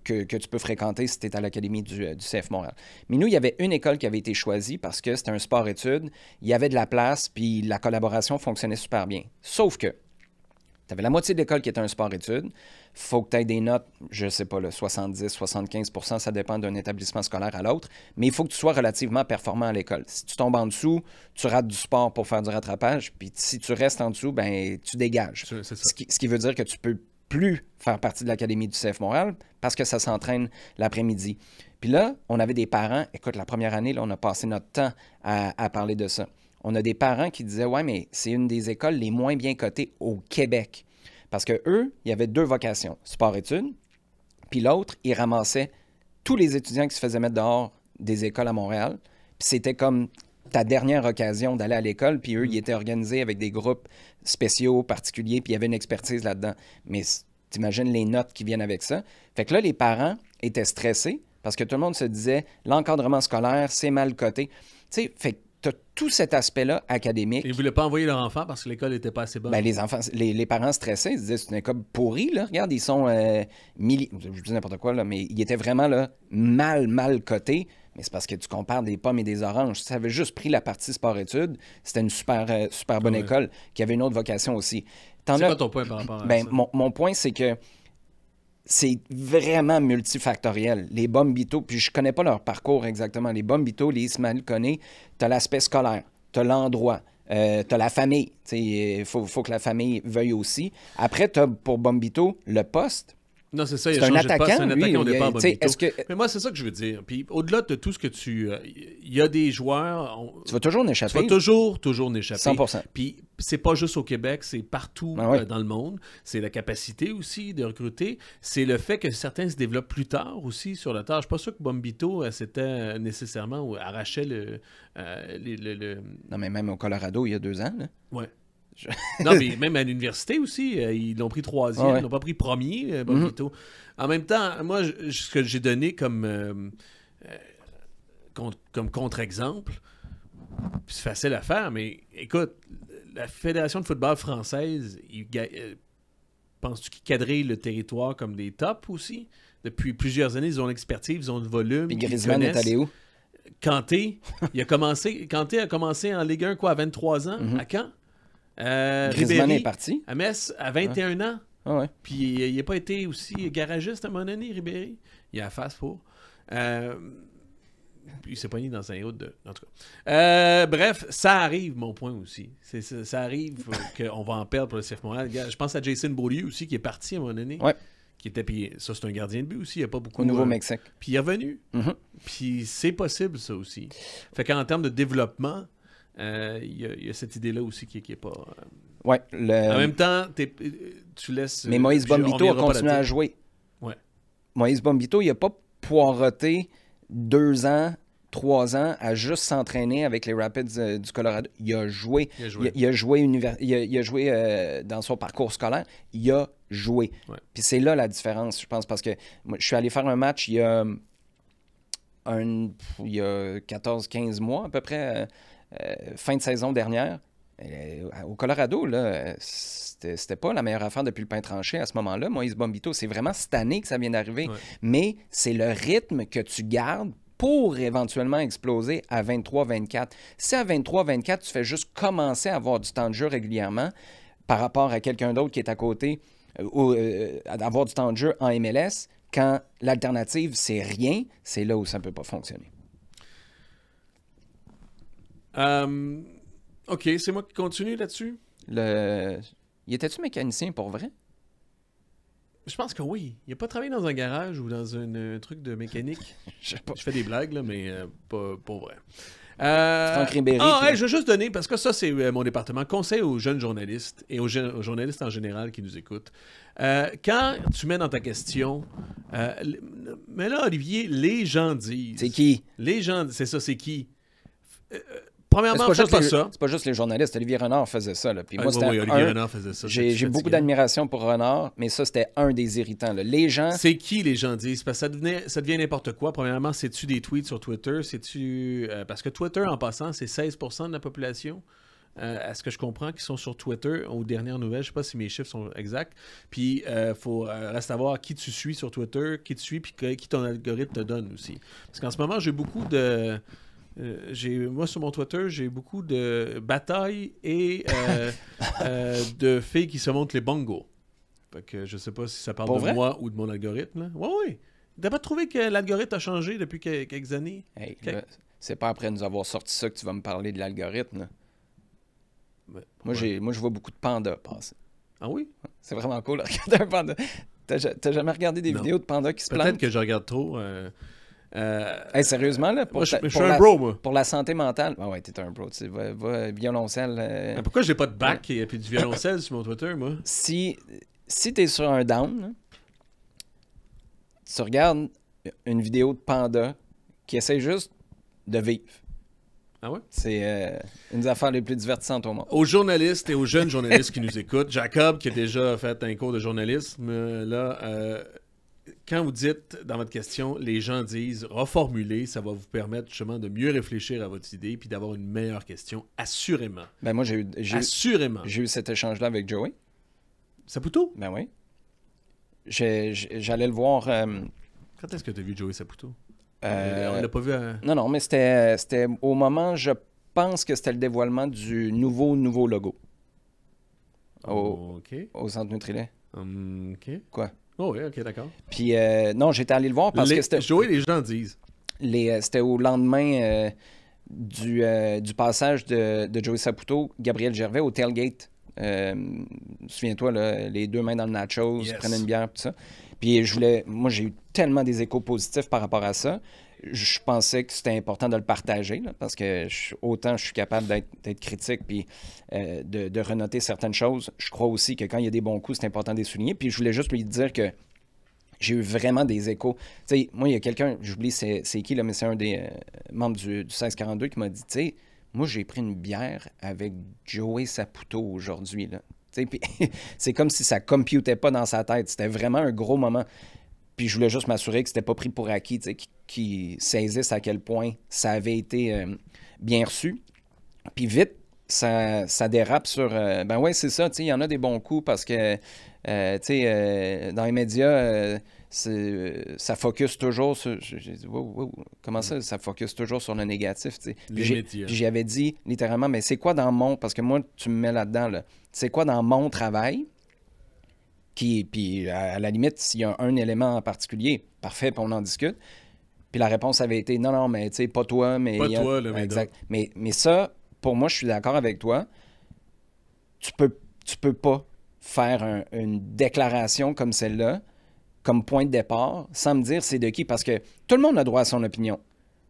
que tu peux fréquenter si tu es à l'Académie du CF Montréal. Mais nous, il y avait une école qui avait été choisie parce que c'était un sport-études, il y avait de la place, puis la collaboration fonctionnait super bien. Sauf que tu avais la moitié de l'école qui était un sport-études, faut que tu aies des notes, je sais pas, là, 70, 75%, ça dépend d'un établissement scolaire à l'autre, mais il faut que tu sois relativement performant à l'école. Si tu tombes en dessous, tu rates du sport pour faire du rattrapage, puis si tu restes en dessous, ben tu dégages. C'est ça. Ce qui veut dire que tu peux plus faire partie de l'Académie du CF Montréal parce que ça s'entraîne l'après-midi. Puis là, on avait des parents, écoute, la première année, là, on a passé notre temps à parler de ça. On a des parents qui disaient « Ouais, mais c'est une des écoles les moins bien cotées au Québec. » Parce qu'eux, il y avait deux vocations, sport-études, puis l'autre, ils ramassaient tous les étudiants qui se faisaient mettre dehors des écoles à Montréal. Puis c'était comme ta dernière occasion d'aller à l'école, puis eux, ils étaient organisés avec des groupes spéciaux, particuliers, puis il y avait une expertise là-dedans. Mais t'imagines les notes qui viennent avec ça. Fait que là, les parents étaient stressés parce que tout le monde se disait l'encadrement scolaire, c'est mal coté. Tu sais, fait que tu as tout cet aspect-là académique. Ils ne voulaient pas envoyer leur enfant parce que l'école n'était pas assez bonne. Ben, les parents stressés, ils se disaient c'est une école pourrie, là. Regarde, ils sont je dis n'importe quoi, là, mais ils étaient vraiment là, mal cotés. Mais c'est parce que tu compares des pommes et des oranges. Si tu avais juste pris la partie sport-études, c'était une super bonne école qui avait une autre vocation aussi. C'est quoi ton point par rapport à ça? Mon point, c'est que c'est vraiment multifactoriel. Les Bombito, puis je connais pas leur parcours exactement. Les Bombito, les Ismaël Koné, tu as l'aspect scolaire, tu as l'endroit, tu as la famille. Il faut que la famille veuille aussi. Après, tu as pour Bombito le poste. Non, c'est ça, c'est un attaquant, c'est un attaquant au lui, départ, Bombito. Mais moi, c'est ça que je veux dire. Puis au-delà de tout ce que tu... Il y a des joueurs... Tu vas toujours n'échapper. Tu vas toujours n'échapper. 100%. Puis c'est pas juste au Québec, c'est partout dans le monde. C'est la capacité aussi de recruter. C'est le fait que certains se développent plus tard aussi sur le tard. Je suis pas sûr que Bombito, c'était nécessairement ou arrachait le... Non, mais même au Colorado, il y a 2 ans, là. Ouais. Non, mais même à l'université aussi, ils l'ont pris 3e, ils l'ont pas pris premier, Bombito. En même temps, moi, ce que j'ai donné comme contre-exemple, c'est facile à faire, mais écoute, la Fédération de football française, penses-tu qu'ils quadrillent le territoire comme des tops aussi? Depuis plusieurs années, ils ont l'expertise, ils ont le volume. Puis Griezmann est allé où? Kanté, Kanté a commencé en Ligue 1, à 23 ans? À quand? Griezmann est parti. À Metz, à 21 ans. Ah ouais. Puis il n'a pas été aussi garagiste à mon année, Ribéry. Il a la face pour. Puis il s'est pogné dans un autre en tout cas. Bref, ça arrive, mon point aussi. Ça arrive qu'on va en perdre pour le CF Montréal. Je pense à Jason Beaulieu aussi, qui est parti à mon année. Ouais. qui était... Puis ça, c'est un gardien de but aussi. Il n'y a pas beaucoup... Au Nouveau-Mexique. Puis il est revenu. Mhm. Puis c'est possible, ça aussi. Fait qu'en termes de développement, il y a cette idée-là aussi qui est pas... Ouais, En même temps, tu laisses... mais Moïse on Bombito a reviendra pas continué à là-dessus. jouer. Ouais. Moïse Bombito, il n'a pas poireauté 2 ans, 3 ans à juste s'entraîner avec les Rapids du Colorado. Il a joué. Il a joué. Il a joué, il a joué dans son parcours scolaire. Il a joué. Ouais. Puis c'est là la différence, je pense, parce que moi, je suis allé faire un match il y a 14-15 mois à peu près, fin de saison dernière. Au Colorado, là, c'était pas la meilleure affaire depuis le pain tranché à ce moment-là. Moïse Bombito, c'est vraiment cette année que ça vient d'arriver. Ouais. Mais c'est le rythme que tu gardes pour éventuellement exploser à 23-24. Si à 23-24, tu fais juste commencer à avoir du temps de jeu régulièrement par rapport à quelqu'un d'autre qui est à côté, ou avoir du temps de jeu en MLS, quand l'alternative, c'est rien, c'est là où ça ne peut pas fonctionner. OK, c'est moi qui continue là-dessus? Il était-tu mécanicien pour vrai? Je pense que oui. Il n'a pas travaillé dans un garage ou dans un truc de mécanique. Je sais pas. Je fais des blagues, là, mais pas pour vrai. Franck Ribéry. Hey, je veux juste donner, parce que ça, c'est mon département, conseil aux jeunes journalistes et aux journalistes en général qui nous écoutent. Quand tu mets dans ta question, mais là, Olivier, les gens disent... C'est qui? Les gens, c'est ça, c'est qui? Premièrement, C'est faites pas ça. C'est pas juste les journalistes. Olivier Renard faisait ça. Là. Puis moi, Oui, c'était Olivier Renard faisait ça. J'ai beaucoup d'admiration pour Renard, mais ça, c'était un des irritants. Là. Les gens... C'est qui les gens disent? Parce que ça devient n'importe quoi. Premièrement, c'est-tu des tweets sur Twitter? C'est-tu... parce que Twitter, en passant, c'est 16% de la population. À ce que je comprends, qui sont sur Twitter aux dernières nouvelles. Je sais pas si mes chiffres sont exacts. Puis, reste à voir qui tu suis sur Twitter, qui tu suis, puis qui ton algorithme te donne aussi. Parce qu'en ce moment, j'ai beaucoup de... moi, sur mon Twitter, j'ai beaucoup de batailles et de filles qui se montrent les bongos. Fait que je sais pas si ça parle Pour de vrai? moi ou de mon algorithme. Là. Oui. T'as pas trouvé que l'algorithme a changé depuis quelques années? Hey, là, c'est pas après nous avoir sorti ça que tu vas me parler de l'algorithme. Là. Ouais. Moi, je vois beaucoup de pandas passer. Ah oui? C'est vraiment cool de regarder un panda. T'as jamais regardé des Non. vidéos de pandas qui se Peut-être plantent? que je regarde trop. Hey, sérieusement, là, Moi, je suis un bro, moi. pour la santé mentale. Ah ouais, t'es un bro. Tu sais, va violoncelle. Mais pourquoi j'ai pas de bac et puis du violoncelle sur mon Twitter, moi? Si t'es sur un down, là, tu regardes une vidéo de panda qui essaie juste de vivre. Ah ouais? C'est une des affaires les plus divertissantes au monde. Aux journalistes et aux jeunes journalistes qui nous écoutent, Jacob, qui a déjà fait un cours de journalisme, là, quand vous dites dans votre question, les gens disent reformuler, ça va vous permettre justement de mieux réfléchir à votre idée puis d'avoir une meilleure question, assurément. Ben moi, Assurément. j'ai eu cet échange-là avec Joey. Saputo? Ben oui. J'allais le voir. Quand est-ce que tu as vu Joey Saputo? On euh, l'a pas vu à... non, mais c'était au moment, je pense que c'était le dévoilement du nouveau logo OK. au Centre Nutrilait. OK. Quoi? Oh oui, OK, d'accord. Puis non, j'étais allé le voir parce que c'était... Joey, les gens disent. C'était au lendemain du passage de Joey Saputo, Gabriel Gervais au tailgate. Souviens-toi, là, les 2 mains dans le nachos, Yes. prenaient une bière, tout ça. Puis moi, j'ai eu tellement des échos positifs par rapport à ça. Je pensais que c'était important de le partager, là, parce que autant je suis capable d'être critique puis de renoter certaines choses. Je crois aussi que quand il y a des bons coups, c'est important de les souligner. Puis je voulais juste lui dire que j'ai eu vraiment des échos. Tu sais, moi, il y a quelqu'un, j'oublie c'est qui, là, mais c'est un des membres du 1642 qui m'a dit, tu sais, moi, j'ai pris une bière avec Joey Saputo aujourd'hui, là. Tu sais, puis c'est comme si ça computait pas dans sa tête. C'était vraiment un gros moment. Puis je voulais juste m'assurer que c'était pas pris pour acquis, tu sais, qu'ils saisissent à quel point ça avait été bien reçu. Puis vite, ça dérape sur... ben ouais, c'est ça, tu sais, il y en a des bons coups parce que, tu sais, dans les médias, ça focus toujours sur... J'ai dit, wow, comment ça focus toujours sur le négatif, tu sais. Puis j'y avais dit, littéralement, mais c'est quoi dans mon... Parce que moi, tu me mets là-dedans, là. C'est quoi dans mon travail? Puis à la limite, s'il y a un élément en particulier, parfait, puis on en discute. Puis la réponse avait été, non, mais tu sais, pas toi, mais... Pas toi, le exact. Mais ça, pour moi, je suis d'accord avec toi. Tu peux pas faire une déclaration comme celle-là comme point de départ sans me dire c'est de qui, parce que tout le monde a droit à son opinion.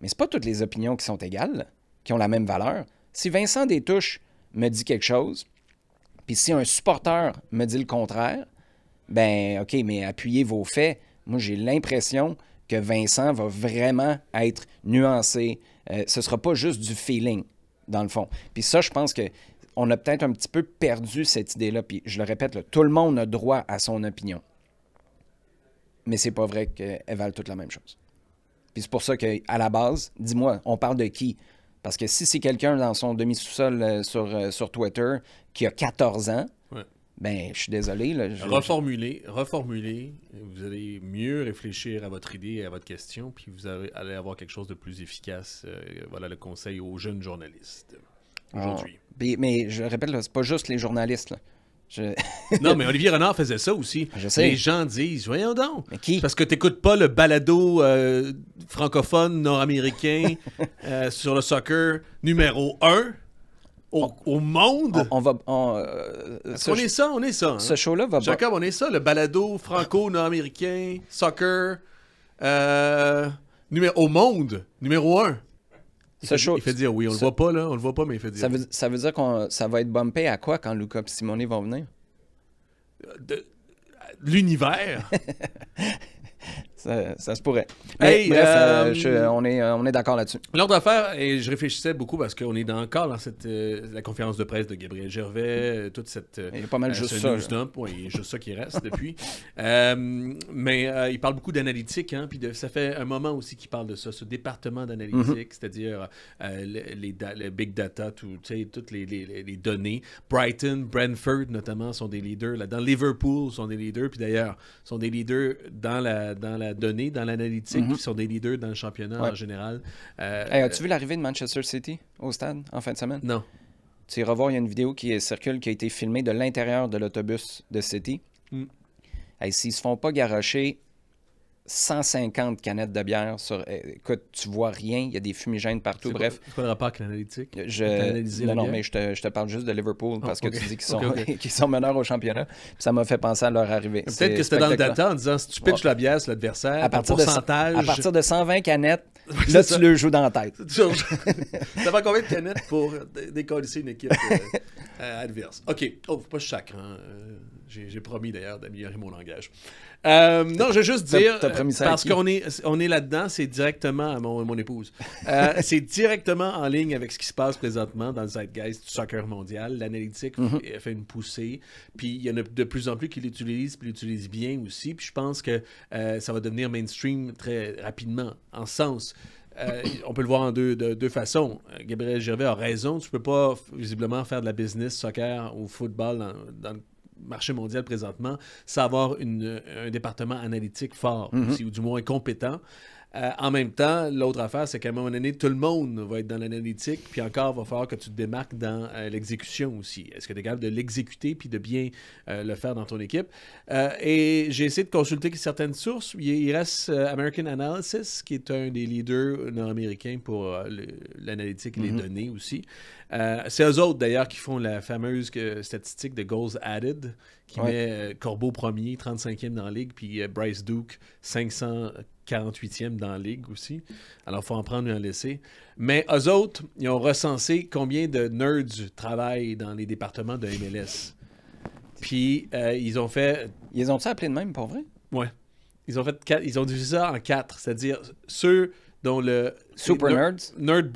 Mais c'est pas toutes les opinions qui sont égales, qui ont la même valeur. Si Vincent Destouches me dit quelque chose, puis si un supporter me dit le contraire, ben OK, mais appuyez vos faits. Moi, j'ai l'impression que Vincent va vraiment être nuancé. Ce ne sera pas juste du feeling, dans le fond. Puis ça, je pense qu'on a peut-être un petit peu perdu cette idée-là. Puis je le répète, là, tout le monde a droit à son opinion. Mais c'est pas vrai qu'elles valent toutes la même chose. Puis c'est pour ça qu'à la base, dis-moi, on parle de qui? Parce que si c'est quelqu'un dans son demi-sous-sol sur Twitter qui a 14 ans, ben, je suis désolé. Là, Reformuler. Vous allez mieux réfléchir à votre idée et à votre question, puis vous allez avoir quelque chose de plus efficace. Voilà le conseil aux jeunes journalistes aujourd'hui. Mais je répète, là, c'est pas juste les journalistes. Là. Non, mais Olivier Renard faisait ça aussi. Je sais. Les gens disent, voyons donc. Mais qui? Parce que t'écoutes pas le balado francophone nord-américain sur le soccer numéro 1 au monde. On va... on est ça. Hein? Ce show-là va... Jacob, on est ça, le balado franco-nord-américain, soccer, au monde, numéro 1. Il fait dire oui, on le voit pas, là. On le voit pas, mais il fait dire ça veut dire que ça va être bumpé à quoi quand Luca et Simone vont venir? L'univers. Ça se pourrait. Hey, bref, on est d'accord là-dessus. L'autre affaire, et je réfléchissais beaucoup parce qu'on est encore dans la conférence de presse de Gabriel Gervais, toute cette... Il y a pas mal juste ça. Oui, il y a juste ça qui reste depuis. Mais il parle beaucoup d'analytique, hein, puis ça fait un moment aussi qu'il parle de ça, ce département d'analytique, c'est-à-dire les big data, toutes les données. Brighton, Brentford notamment sont des leaders là-dedans. Liverpool sont des leaders, puis d'ailleurs, sont des leaders dans la donnée, dans l'analytique, qui sont des leaders dans le championnat en général. As-tu vu l'arrivée de Manchester City au stade en fin de semaine? Non. Tu iras voir, il y a une vidéo qui circule qui a été filmée de l'intérieur de l'autobus de City. S'ils se font pas garrocher 150 canettes de bière écoute, tu vois rien, il y a des fumigènes partout, bref. C'est quoi le rapport avec l'analytique? Non, mais je te parle juste de Liverpool parce que tu dis qu'ils sont meneurs au championnat. Puis ça m'a fait penser à leur arrivée. Peut-être que c'était dans le data en disant si tu pitches la bière sur l'adversaire, à partir de 120 canettes, là tu le joues dans la tête. Ça fait combien de canettes pour décoller une équipe adverse? OK. Oh, faut pas que je sacre. Hein. J'ai promis d'ailleurs d'améliorer mon langage. Non, je vais juste dire, parce qu'on est là-dedans, c'est directement à mon épouse. C'est directement en ligne avec ce qui se passe présentement dans le zeitgeist du soccer mondial. L'analytique fait une poussée, puis il y en a de plus en plus qui l'utilisent, puis l'utilisent bien aussi. Puis je pense que ça va devenir mainstream très rapidement, en ce sens. On peut le voir de deux façons. Gabriel Gervais a raison. Tu peux pas visiblement faire de la business soccer ou football dans le marché mondial présentement sans avoir un département analytique fort aussi, ou du moins compétent. En même temps, l'autre affaire, c'est qu'à un moment donné, tout le monde va être dans l'analytique, puis encore, il va falloir que tu te démarques dans l'exécution aussi. Est-ce que tu es capable de l'exécuter puis de bien le faire dans ton équipe? Et j'ai essayé de consulter certaines sources. Il reste American Analysis, qui est un des leaders nord-américains pour l'analytique et les données aussi. C'est eux autres, d'ailleurs, qui font la fameuse statistique de goals added, qui met Corbeau premier, 35e dans la ligue, puis Bryce Duke, 548e dans la ligue aussi. Alors, il faut en prendre et en laisser. Mais eux autres, ils ont recensé combien de nerds travaillent dans les départements de MLS. Puis, ils ont fait... Ils ont-tu appelé de même, pour vrai? Ouais. Ils ont divisé ça en 4, c'est-à-dire ceux dont le... Super nerds? Nerd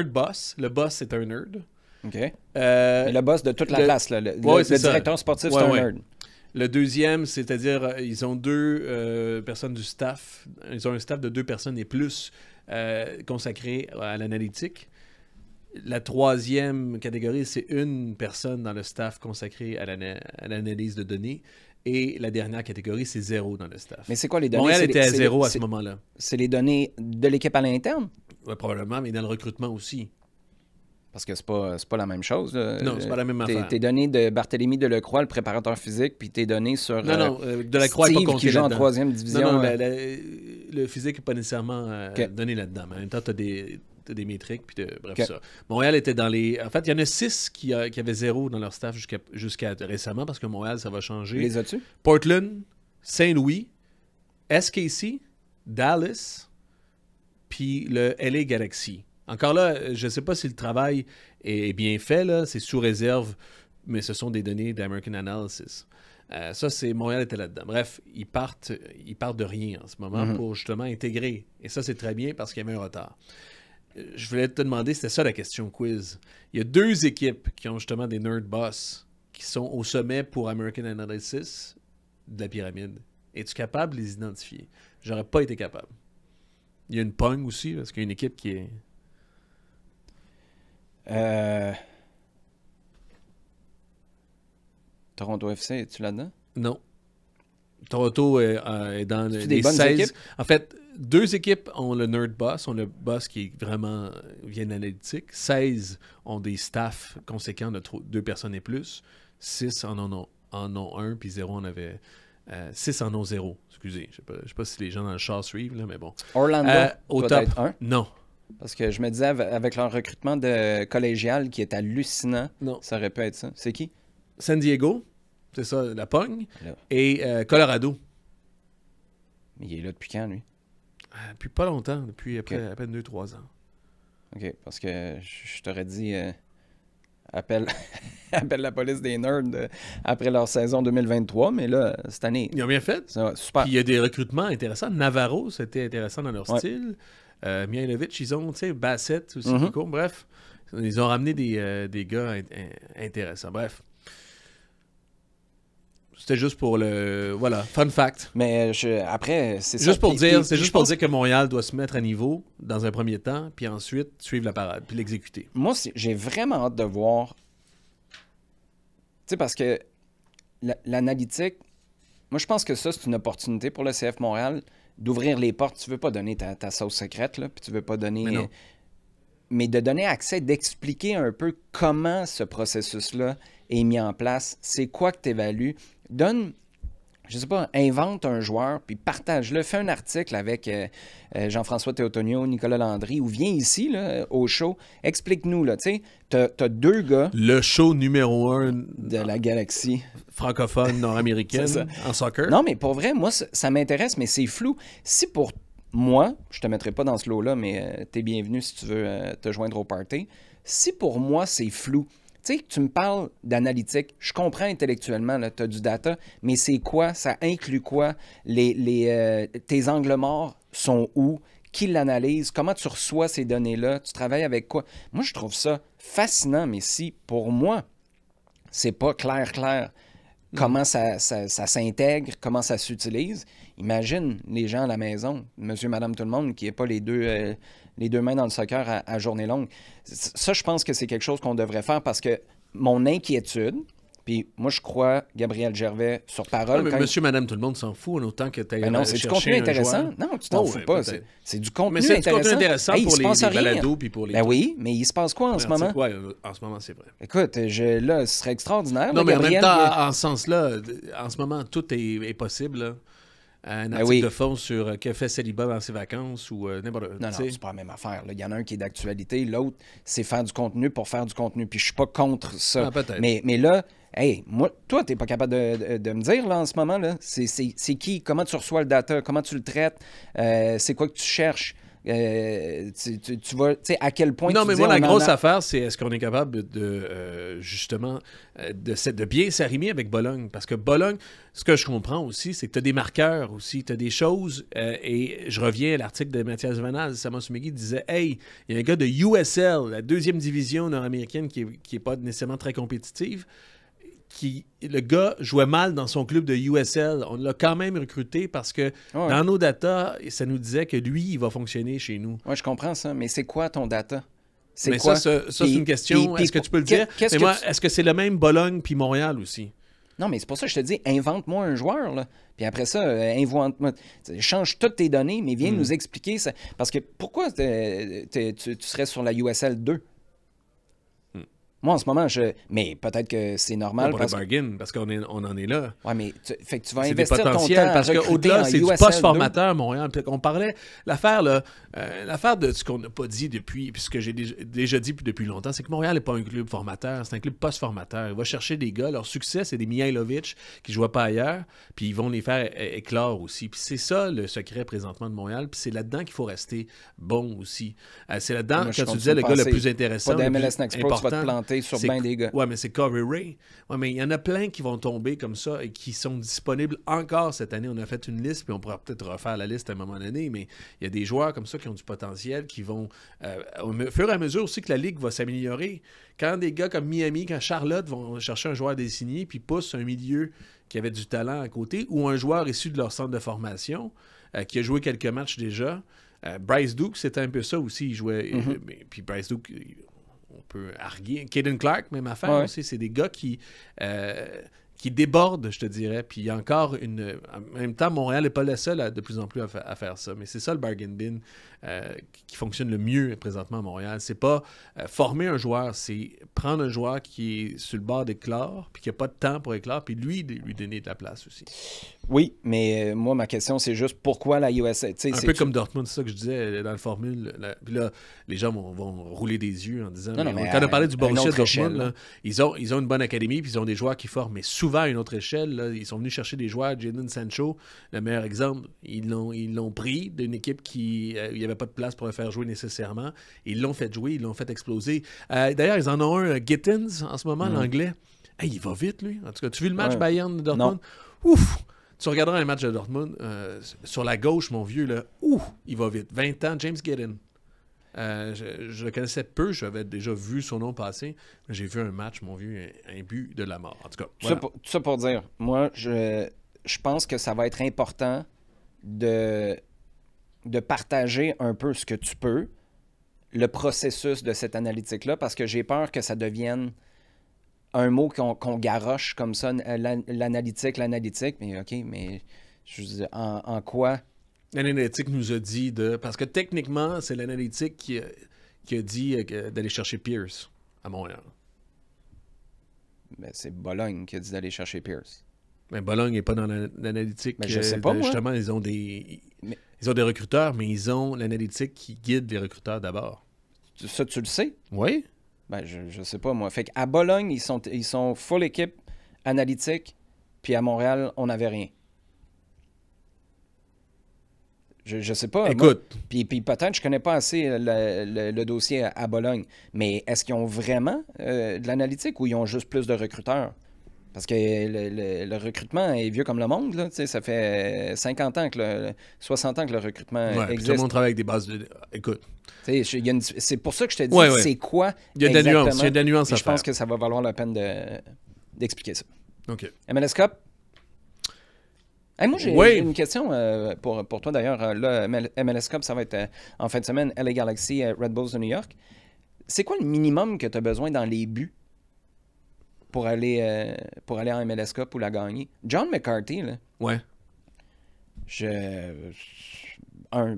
boss. Le boss, c'est un nerd. OK. Le boss de toute la place, là. Le directeur sportif, c'est un nerd. Le deuxième, c'est-à-dire, ils ont 2 personnes du staff. Ils ont un staff de 2 personnes et plus consacrées à l'analytique. La troisième catégorie, c'est 1 personne dans le staff consacrée à l'analyse de données. Et la dernière catégorie, c'est 0 dans le staff. Mais c'est quoi les données? Montréal était à 0 à ce moment-là. C'est les données de l'équipe à l'interne? Oui, probablement, mais dans le recrutement aussi. Parce que c'est pas la même chose. Non, c'est pas la même affaire. Tes données de Barthélemy Delecroix, le préparateur physique, puis tes données sur Delecroix Steve n'est pas compté qui joue en là-dedans. 3e division. Non, le physique n'est pas nécessairement donné là-dedans. Mais en même temps, tu as des métriques, puis ça. Montréal était dans les... En fait, il y en a 6 qui avaient 0 dans leur staff jusqu'à récemment, parce que Montréal, ça va changer. Les as-tu? Portland, Saint-Louis, SKC, Dallas, puis le LA Galaxy. Encore là, je ne sais pas si le travail est bien fait, là. C'est sous réserve, mais ce sont des données d'American Analysis. Ça, c'est Montréal était là-dedans. Bref, ils partent de rien en ce moment pour justement intégrer. Et ça, c'est très bien parce qu'il y avait un retard. Je voulais te demander, c'était ça la question quiz. Il y a 2 équipes qui ont justement des nerd boss qui sont au sommet pour American Analysis de la pyramide. Es-tu capable de les identifier? J'aurais pas été capable. Il y a une pogne aussi, parce qu'il y a une équipe qui est... Toronto FC, es-tu là-dedans? Non. Toronto est dans C'est-tu les des bonnes 16. équipes? En fait, 2 équipes ont le nerd boss, ont le boss qui est vraiment vient d'analytique. 16 ont des staffs conséquents de 2 personnes et plus. 6 en ont 1, puis 0 en avait... 6 en ont 0. Excusez, je sais pas si les gens dans le char suivent, là, mais bon. Orlando, au doit top. être 1. Non. Parce que je me disais, avec leur recrutement de collégial qui est hallucinant, Non. ça aurait pu être ça. C'est qui? San Diego, c'est ça, la pogne. Là. Et Colorado. Mais il est là depuis quand, lui? Depuis pas longtemps, depuis à peine 2-3 ans. OK, parce que je t'aurais dit... appelle la police des nerds après leur saison 2023, mais là, cette année... Ils ont bien fait. Ça va, super. Puis il y a des recrutements intéressants. Navarro, c'était intéressant dans leur Ouais. style. Mihailovic, ils ont, tu sais, Bassett aussi qui court. Bref, ils ont ramené des gars intéressants. Bref. C'était juste pour le... Voilà, fun fact. Mais après, c'est ça. Juste pour Puis- dire, puis- c'est puis juste je pour pense- dire que Montréal doit se mettre à niveau dans un premier temps, puis ensuite suivre la parade, puis l'exécuter. Moi, j'ai vraiment hâte de voir... Tu sais, parce que l'analytique... Moi, je pense que ça, c'est une opportunité pour le CF Montréal d'ouvrir les portes. Tu veux pas donner ta sauce secrète, là, puis tu veux pas donner... Mais non. Mais de donner accès, d'expliquer un peu comment ce processus-là est mis en place, c'est quoi que tu évalues. Donne, je sais pas, invente un joueur, puis partage-le. Fais un article avec Jean-François Théotonio, Nicolas Landry, ou viens ici, là, au show. Explique-nous, là, tu sais, t'as 2 gars Le show numéro 1 de la galaxie. francophone nord-américaine C'est en soccer. Non, mais pour vrai, moi, ça m'intéresse, mais c'est flou. Si pour moi, je te mettrai pas dans ce lot-là, mais t'es bienvenu si tu veux te joindre au party. Si pour moi, c'est flou, tu sais, tu me parles d'analytique, je comprends intellectuellement, tu as du data, mais c'est quoi? Ça inclut quoi? Tes angles morts sont où? Qui l'analyse? Comment tu reçois ces données-là? Tu travailles avec quoi? Moi, je trouve ça fascinant, mais si pour moi, c'est pas clair comment ça s'intègre, comment ça s'utilise. Imagine les gens à la maison, monsieur, madame, tout le monde, qui n'aient pas les deux mains dans le soccer à journée longue. Ça, je pense que c'est quelque chose qu'on devrait faire parce que mon inquiétude, puis moi, je crois Gabriel Gervais sur parole. Mais monsieur, madame, tout le monde s'en fout, autant que tu Ben non, c'est du contenu intéressant. Non, tu t'en fous pas. C'est du contenu mais c'est intéressant. du contenu intéressant Hey, pour il se passe les rien. balados puis pour les... Ben oui, mais il se passe quoi en ce moment? Ouais, en ce moment, c'est vrai. Écoute, là, ce serait extraordinaire. Non, là, mais en Gabriel, même temps, en ce sens-là, en ce moment, tout est possible. Là. Un article oui. de fond sur que fait Saliba dans ses vacances ou n'importe Non, tu sais. c'est pas la même affaire. là. Il y en a un qui est d'actualité, l'autre, c'est faire du contenu pour faire du contenu. Puis je suis pas contre ça. Ah, peut-être. Mais là, hey, moi, toi, t'es pas capable de me dire là en ce moment, là, c'est qui? Comment tu reçois le data? Comment tu le traites? C'est quoi que tu cherches? Tu vas, tu sais, à quel point Non, tu mais dis, moi, la on en grosse a- affaire, c'est est-ce qu'on est capable de justement, de bien s'arrimer avec Bologne? Parce que Bologne, ce que je comprends aussi, c'est que tu as des marqueurs aussi, tu as des choses, et je reviens à l'article de Mathias Vanal, Samuel Sumegi disait « Hey, il y a un gars de USL, la deuxième division nord-américaine qui est pas nécessairement très compétitive, le gars jouait mal dans son club de USL. On l'a quand même recruté parce que Ouais. dans nos datas, ça nous disait que lui, il va fonctionner chez nous. Ouais, je comprends ça, mais c'est quoi ton data? C'est Mais quoi? ça, c'est Puis- une question. puis- Est-ce que tu peux le qu'est- dire? qu'est-ce Mais que moi, tu- est-ce que c'est le même Bologne puis Montréal aussi? Non, mais c'est pour ça que je te dis, invente-moi un joueur, là. Puis après ça, invente-moi. Change toutes tes données, mais viens nous expliquer ça. Parce que pourquoi tu serais sur la USL 2? Moi, en ce moment, mais peut-être que c'est normal. Pour le bargain, parce qu'on en est là. Ouais, mais fait que tu vas C'est des investir ton potentiels, temps parce à recruter qu'au-delà, en c'est du USL poste formateur à Montréal. Puis on parlait, l'affaire de ce qu'on n'a pas dit depuis, puis ce que j'ai déjà dit depuis longtemps, c'est que Montréal n'est pas un club formateur, c'est un club post-formateur. Il va chercher des gars, leur succès, c'est des Mihailovic qui ne jouent pas ailleurs, puis ils vont les faire éclore aussi. Puis c'est ça le secret présentement de Montréal, puis c'est là-dedans qu'il faut rester bon aussi. C'est là-dedans, Moi, quand tu disais le gars le plus intéressant, pas le d'MLS plus Next Pro, tu vas te important, planter sur bien des gars. Ouais, mais c'est Corey Ray. Ouais, mais il y en a plein qui vont tomber comme ça et qui sont disponibles encore cette année. On a fait une liste, puis on pourra peut-être refaire la liste à un moment donné, mais il y a des joueurs comme ça qui ont du potentiel, qui vont, au fur et à mesure aussi que la Ligue va s'améliorer, quand des gars comme Miami, quand Charlotte vont chercher un joueur désigné, puis poussent un milieu qui avait du talent à côté, ou un joueur issu de leur centre de formation, qui a joué quelques matchs déjà. Bryce Duke, c'était un peu ça aussi. Il jouait. Puis Bryce Duke, on peut arguer. Caden Clark, même affaire aussi. C'est des gars qui débordent, je te dirais. Puis il y a encore en même temps, Montréal n'est pas le seul de plus en plus à faire ça. Mais c'est ça le bargain bin qui fonctionne le mieux présentement à Montréal. C'est pas former un joueur, c'est prendre un joueur qui est sur le bord d'éclore, puis qui n'a pas de temps pour éclore, puis lui donner de la place aussi. Oui, mais moi, ma question, c'est juste pourquoi la USA? Un peu comme Dortmund, c'est ça que je disais dans le formule. Puis là, les gens vont rouler des yeux en disant... Non, mais quand on a parlé du Borussia Dortmund, échelle, là, ils ont une bonne académie, puis ils ont des joueurs qui forment, mais souvent à une autre échelle. Là, ils sont venus chercher des joueurs. Jadon Sancho, le meilleur exemple, ils l'ont pris d'une équipe qui... il n'y avait pas de place pour le faire jouer nécessairement. Ils l'ont fait jouer, ils l'ont fait exploser. D'ailleurs, ils en ont un, Gittins, en ce moment, l'anglais. Hey, il va vite, lui. En tout cas, tu as vu le match Bayern-Dortmund? Ouf! Tu regarderas un match de Dortmund, sur la gauche, mon vieux, là, il va vite. 20 ans, James Giddens. Je le connaissais peu, j'avais déjà vu son nom passer. J'ai vu un match, mon vieux, un but de la mort. En tout cas, voilà. Tout ça pour dire, moi, je pense que ça va être important de partager un peu ce que tu peux, le processus de cette analytique-là, parce que j'ai peur que ça devienne un mot qu'on garoche comme ça, l'analytique, mais OK, mais je veux dire, en quoi? L'analytique nous a dit parce que techniquement, c'est l'analytique qui a dit d'aller chercher Pierce à Montréal. Ben, c'est Bologne qui a dit d'aller chercher Pierce. Mais Bologne n'est pas dans l'analytique. Ben, je sais pas, moi. Justement, ils ont des recruteurs, mais ils ont l'analytique qui guide les recruteurs d'abord. Ça, tu le sais? Oui. Ben, je sais pas, moi. Fait qu'à Bologne, ils sont full équipe analytique, puis à Montréal, on n'avait rien. Je sais pas. Écoute. Puis peut-être je connais pas assez le dossier à Bologne, mais est-ce qu'ils ont vraiment de l'analytique ou ils ont juste plus de recruteurs? Parce que le recrutement est vieux comme le monde, là. Ça fait 50 ans 60 ans que le recrutement existe. Tout le monde travaille avec des bases de... Écoute. C'est pour ça que je te dis, c'est quoi il y a de la nuance, il y a de la nuance à faire. Je pense que ça va valoir la peine d'expliquer ça. OK. MLS Cup? Hey, moi, j'ai une question pour toi, d'ailleurs. Là, MLS Cup, ça va être en fin de semaine, LA Galaxy, Red Bulls de New York. C'est quoi le minimum que tu as besoin dans les buts pour aller en MLS Cup ou la gagner? John McCarthy, là. Ouais.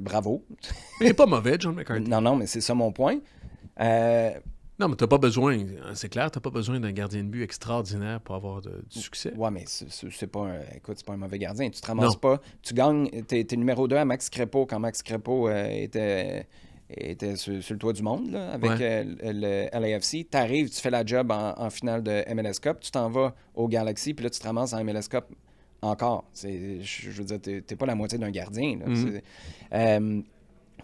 Bravo. Il n'est pas mauvais, John McCarthy. Non, mais c'est ça mon point. Non, mais t'as pas besoin, c'est clair, t'as pas besoin d'un gardien de but extraordinaire pour avoir du succès. Ouais, mais c'est pas un mauvais gardien. Tu te ramasses pas. Tu gagnes, t'es numéro 2 à Max Crépeau quand Max Crépeau était sur le toit du monde là, avec le LAFC. T'arrives, tu fais la job en finale de MLS Cup, tu t'en vas au Galaxy, puis là, tu te ramasses en MLS Cup encore. Je veux dire, t'es pas la moitié d'un gardien. Là.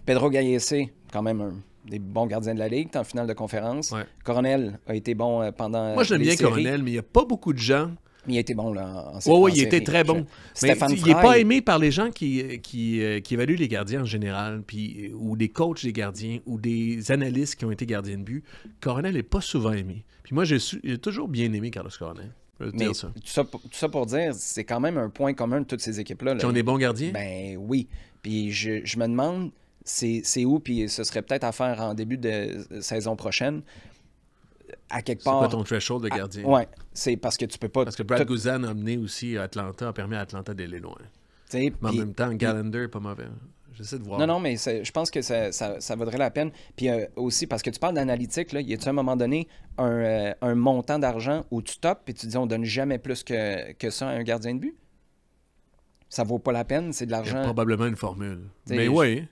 Pedro Gallese, quand même des bons gardiens de la Ligue, t'es en finale de conférence. Ouais. Coronel a été bon pendant. Moi, j'aime bien Coronel, mais il n'y a pas beaucoup de gens. Mais il a été bon là, en série. Oui, il était très bon. Mais il n'est pas aimé par les gens qui évaluent les gardiens en général, ou des coachs des gardiens, ou des analystes qui ont été gardiens de but. Coronel n'est pas souvent aimé. Puis moi, j'ai toujours bien aimé Carlos Coronel. Mais tout ça pour dire, c'est quand même un point commun de toutes ces équipes-là. Qui ont des bons gardiens? Ben oui. Puis je me demande, c'est où, puis ce serait peut-être à faire en début de saison prochaine, à quelque part... C'est quoi ton threshold de gardien? Oui, c'est parce que tu peux pas... Parce que Brad Guzan a amené aussi Atlanta, a permis à Atlanta d'aller loin. Mais en même temps, Gallender n'est pas mauvais. J'essaie de voir. Non, mais je pense que ça vaudrait la peine. Puis aussi, parce que tu parles d'analytique, là, y a-tu à un moment donné un montant d'argent où tu topes et tu dis on donne jamais plus que ça à un gardien de but? Ça vaut pas la peine, c'est de Il y a l'argent. probablement une formule. T'sais, Mais oui.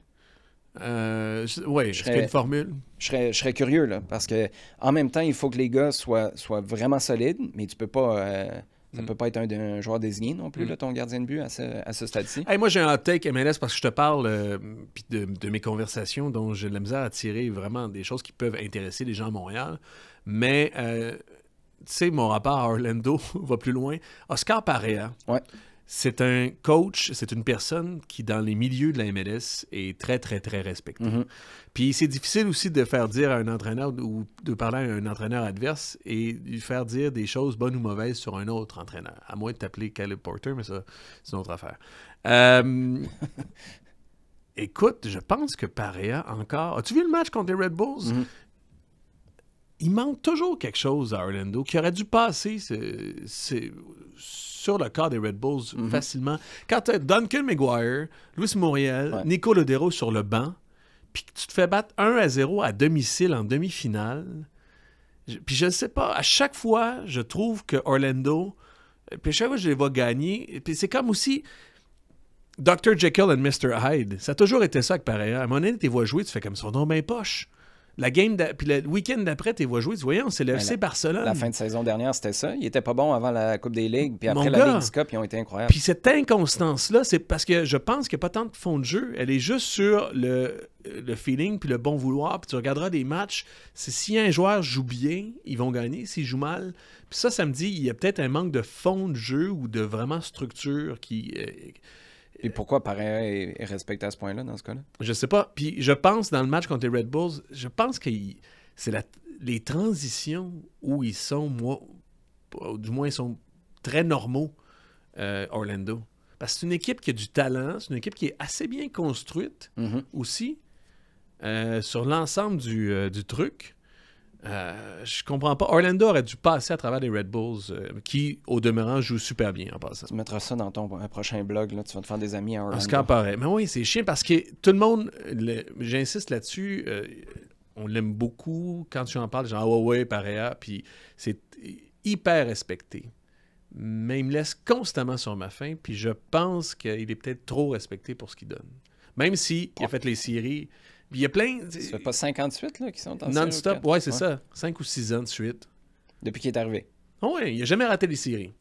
Est-ce qu'il y a une formule? Je serais curieux, là, parce que en même temps, il faut que les gars soient vraiment solides, mais tu peux pas... ça peut pas être un joueur désigné non plus, là, ton gardien de but à ce stade-ci. Hey, moi, j'ai un hot take MLS parce que je te parle puis de mes conversations dont j'ai de la misère à tirer vraiment des choses qui peuvent intéresser les gens à Montréal. Mais, tu sais, mon rapport à Orlando va plus loin. Oscar Pareja, c'est un coach, c'est une personne qui, dans les milieux de la MLS, est très, très, très respectée. Mm-hmm. Puis c'est difficile aussi de faire dire à un entraîneur ou de parler à un entraîneur adverse et lui faire dire des choses bonnes ou mauvaises sur un autre entraîneur. À moins de t'appeler Caleb Porter, mais ça, c'est une autre affaire. Écoute, je pense que Pareja encore... As-tu vu le match contre les Red Bulls? Mm-hmm. Il manque toujours quelque chose à Orlando qui aurait dû passer sur le corps des Red Bulls facilement. Quand tu as Duncan Maguire, Luis Muriel, Nico Lodero sur le banc, puis que tu te fais battre 1-0 à domicile en demi-finale, puis je ne sais pas, à chaque fois, je trouve que Orlando, puis à chaque fois je les vois gagner, puis c'est comme aussi Dr. Jekyll and Mr. Hyde. Ça a toujours été ça avec Pareja. À un moment donné, tu les vois jouer, tu fais comme son nom ben poche. Puis le week-end d'après, tu les vois jouer, tu vois, c'est le FC Barcelone. La fin de saison dernière, c'était ça. Il était pas bon avant la Coupe des Ligues, puis après Mon la gars, Ligue Cup, ils ont été incroyables. Puis cette inconstance-là, c'est parce que je pense qu'il n'y a pas tant de fond de jeu. Elle est juste sur le feeling puis le bon vouloir. Puis tu regarderas des matchs. Si un joueur joue bien, ils vont gagner. S'il joue mal, puis ça me dit, il y a peut-être un manque de fond de jeu ou de vraiment structure qui... Et pourquoi Pareja est respecté à ce point-là, dans ce cas-là? Je sais pas. Puis je pense, dans le match contre les Red Bulls, je pense que c'est les transitions où ils sont, du moins, ils sont très normaux, Orlando. Parce que c'est une équipe qui a du talent, c'est une équipe qui est assez bien construite aussi, sur l'ensemble du truc. Je comprends pas. Orlando aurait dû passer à travers les Red Bulls, qui, au demeurant, jouent super bien en passant. Tu mettras ça dans ton prochain blog, là. Tu vas te faire des amis à Orlando. Oscar Pareja. Mais oui, c'est chiant parce que tout le monde, j'insiste là-dessus, on l'aime beaucoup. Quand tu en parles, genre, ouais, Pareja, puis c'est hyper respecté. Mais il me laisse constamment sur ma faim, puis je pense qu'il est peut-être trop respecté pour ce qu'il donne. Même s'il a fait les séries... Il y a plein... Ça fait pas 58 là, qui sont en non-stop, ouais, c'est ça. 5 ou 6 ans de suite. Depuis qu'il est arrivé. Oh, ouais, il n'a jamais raté les séries.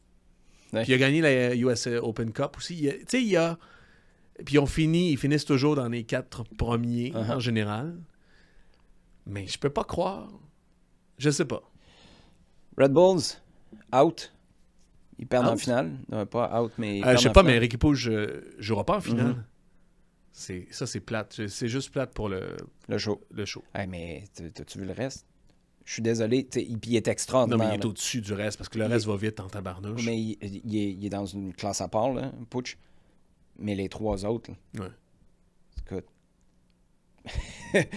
Ouais. Puis il a gagné la US Open Cup aussi. Tu sais, Puis ils finissent toujours dans les 4 premiers, en général. Mais je peux pas croire. Je sais pas. Red Bulls, out. Ils perdent Out? en finale. Non, pas out, mais... Je sais pas, mais Ricky Pouge jouera pas en finale. Ça, c'est plate. C'est juste plate pour le show. Le show. Hey, mais t'as-tu vu le reste? Je suis désolé. Il est extraordinaire. Non, mais il est au-dessus du reste, parce que le reste va vite en tabarnouche. Mais il est dans une classe à part, là, Pouch. Mais les trois autres, là, écoute.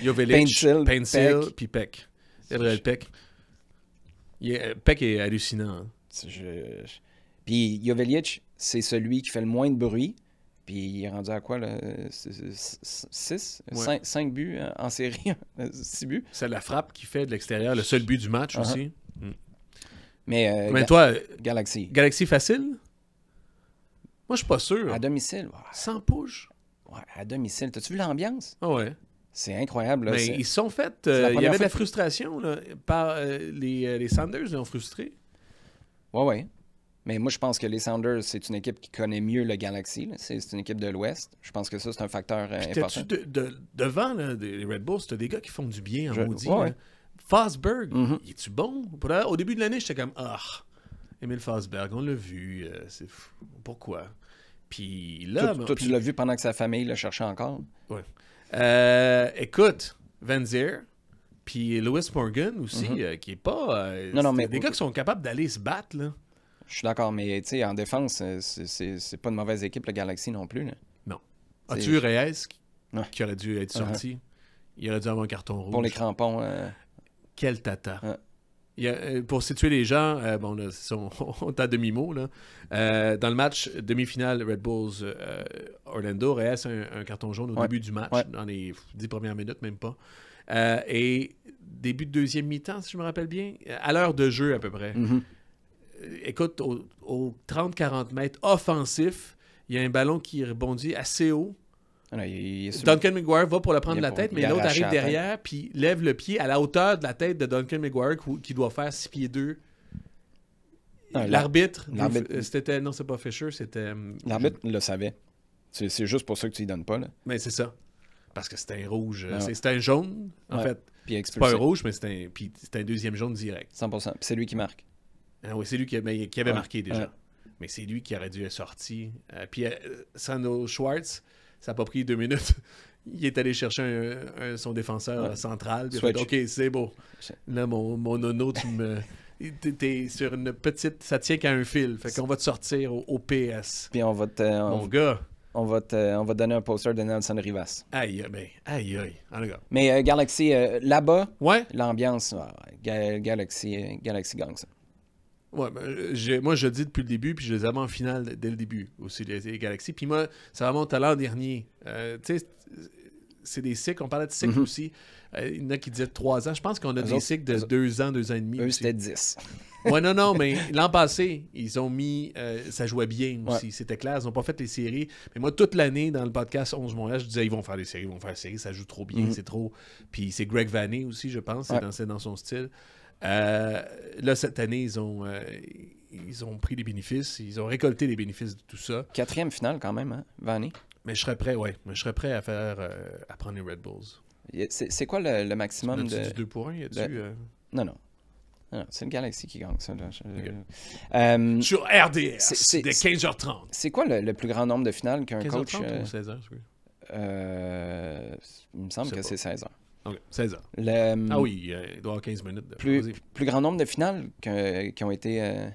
Joveljic, Pencil, Peck. puis Peck. Gabriel Peck. Peck est hallucinant. Hein. Puis Joveljic, c'est celui qui fait le moins de bruit. Puis il est rendu à quoi, là? 6? 5 buts en série? 6 buts? C'est la frappe qui fait de l'extérieur le seul but du match aussi. Mais toi, Galaxy. Galaxy facile? Moi, je suis pas sûr. À domicile. Sans push. Ouais, à domicile. T'as-tu vu l'ambiance? Ah ouais. C'est incroyable. Là, mais ils sont faits... il y avait de la frustration. Là, par les Sounders, ils ont frustré. Ouais. Mais moi, je pense que les Sounders, c'est une équipe qui connaît mieux le Galaxy. Là. C'est une équipe de l'Ouest. Je pense que ça, c'est un facteur important. Devant là, les Red Bulls, t'as des gars qui font du bien en maudit. Ouais. Fosberg, il est-tu bon? Au début de l'année, j'étais comme Emile Fosberg, on l'a vu. C'est fou. Pourquoi? Puis là... Toi, tu l'as vu pendant que sa famille le cherchait encore? Oui. Écoute, Van Zier, puis Lewis Morgan aussi, qui est pas... mais des gars qui sont capables d'aller se battre, là. Je suis d'accord, mais tu sais, en défense, c'est pas une mauvaise équipe, le Galaxy non plus. Là. Non. As-tu vu Reyes qui aurait dû être sorti? Il aurait dû avoir un carton rouge. Pour les crampons. Quel tata. Pour situer les gens, bon, là, on est à demi-mot. Là. Dans le match demi-finale Red Bulls Orlando, Reyes a un carton jaune au début du match, dans les 10 premières minutes, même pas. Et début de deuxième mi-temps, si je me rappelle bien, à l'heure de jeu à peu près. Écoute, au 30-40 mètres offensif, il y a un ballon qui rebondit assez haut. Duncan McGuire va pour le prendre de la tête, mais l'autre arrive derrière puis lève le pied à la hauteur de la tête de Duncan McGuire qui doit faire 6 pieds 2. L'arbitre, c'était... Non, c'est pas Fisher, c'était... L'arbitre le savait. C'est juste pour ça que tu y donnes pas, là. Mais c'est ça. Parce que c'était un rouge. C'était un jaune, en fait. C'est pas un rouge, mais c'était un deuxième jaune direct. 100%. Puis c'est lui qui marque. Ah oui, c'est lui qui avait marqué déjà. Mais c'est lui qui aurait dû être sorti. Puis Sandro Schwartz, ça n'a pas pris 2 minutes. Il est allé chercher son défenseur central. Il a fait, OK, c'est beau. Là, mon nono, t'es sur une petite... Ça tient qu'à un fil. Fait qu'on va te sortir au PS. Puis on va te... Mon gars... On va te donner un poster de Nelson Rivas. Aïe. En tout cas. Mais Galaxy, là-bas, ouais? L'ambiance, Galaxy gagne ça. Ouais, moi, je le dis depuis le début, puis je les avais en finale dès le début aussi, les Galaxy. Puis moi, ça remonte à l'an dernier. Tu sais, c'est des cycles. On parlait de cycles aussi. Il y en a qui disaient 3 ans. Je pense qu'on a des cycles de 2 ans, 2 ans et demi. Eux, c'était 10. Ouais, non, mais l'an passé, ils ont mis... ça jouait bien aussi, c'était clair. Ils n'ont pas fait les séries. Mais moi, toute l'année, dans le podcast 11 Montréal, je disais, ils vont faire des séries, ça joue trop bien, c'est trop... Puis c'est Greg Vanney aussi, je pense, c'est dans son style. Là, cette année, ils ont pris les bénéfices, ils ont récolté les bénéfices de tout ça. 4e finale quand même, hein, Vanney. Mais je serais prêt à faire à prendre les Red Bulls. C'est quoi le maximum de... Du 2 pour 1, Non, c'est le Galaxy qui gagne ça. Là. Sur RDS, dès 15h30. C'est quoi le plus grand nombre de finales qu'un 15h30 coach... ou 16h, il me semble que c'est 16h. OK, 16h. Ah oui, il doit y avoir 15 minutes. Plus grand nombre de finales qui ont été...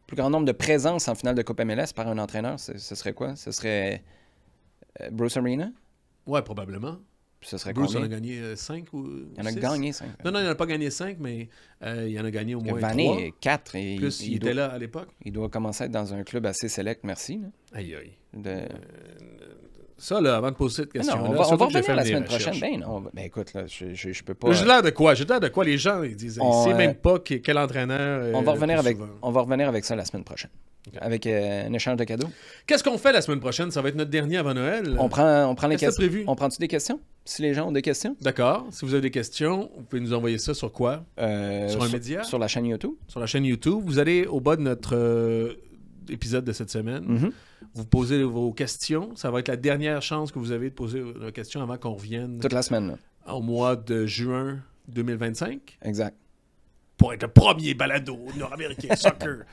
plus grand nombre de présences en finale de Coupe MLS par un entraîneur, ce serait quoi? Ce serait Bruce Arena? Ouais, probablement. Ce serait Bruce combien? en a gagné 5 ou 6? Il en a gagné 5. Non, il n'en a pas gagné 5, mais il en a gagné au moins 3. Vanney, 4. Et plus, il était là à l'époque. Il doit commencer à être dans un club assez select, merci. Là. Aïe. Ça, là, avant de poser cette question, on va revenir la semaine prochaine. Ben écoute, là, je peux pas... J'ai l'air de quoi? Les gens ils disent, ils savent même pas quel entraîneur... on va revenir avec ça la semaine prochaine. Okay. Avec un échange de cadeaux. Qu'est-ce qu'on fait la semaine prochaine? Ça va être notre dernier avant Noël. On prend les questions. Prévu? On prend-tu des questions? Si les gens ont des questions? D'accord. Si vous avez des questions, vous pouvez nous envoyer ça sur quoi? Sur un média? Sur la chaîne YouTube. Sur la chaîne YouTube. Vous allez au bas de notre épisode de cette semaine. Vous posez vos questions. Ça va être la dernière chance que vous avez de poser vos questions avant qu'on revienne. Toute la semaine. Là. Au mois de juin 2025. Exact. Pour être le premier balado nord-américain soccer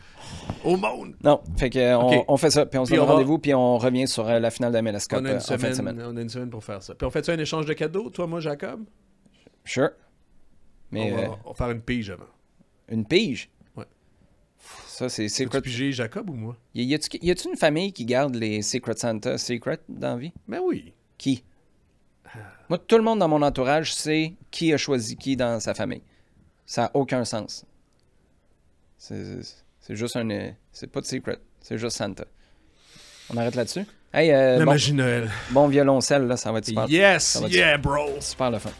au monde. Non, fait que on fait ça, puis on se donne rendez-vous, puis on revient sur la finale de MLS Cup en fin de semaine. On a une semaine pour faire ça. Puis on fait ça un échange de cadeaux, toi, moi, Jacob? Sure. Mais on va faire une pige avant. Une pige? Ouais. Ça, c'est Secret... Tu piger Jacob ou moi? Y a-tu une famille qui garde les Secret Santa dans la vie? Ben oui. Qui? Moi, tout le monde dans mon entourage sait qui a choisi qui dans sa famille. Ça n'a aucun sens. C'est juste c'est pas de secret. C'est juste Santa. On arrête là-dessus? Hey, la magie Noël. Bon violoncelle, là, ça va être super. Yes, yeah, bro. Super le fun.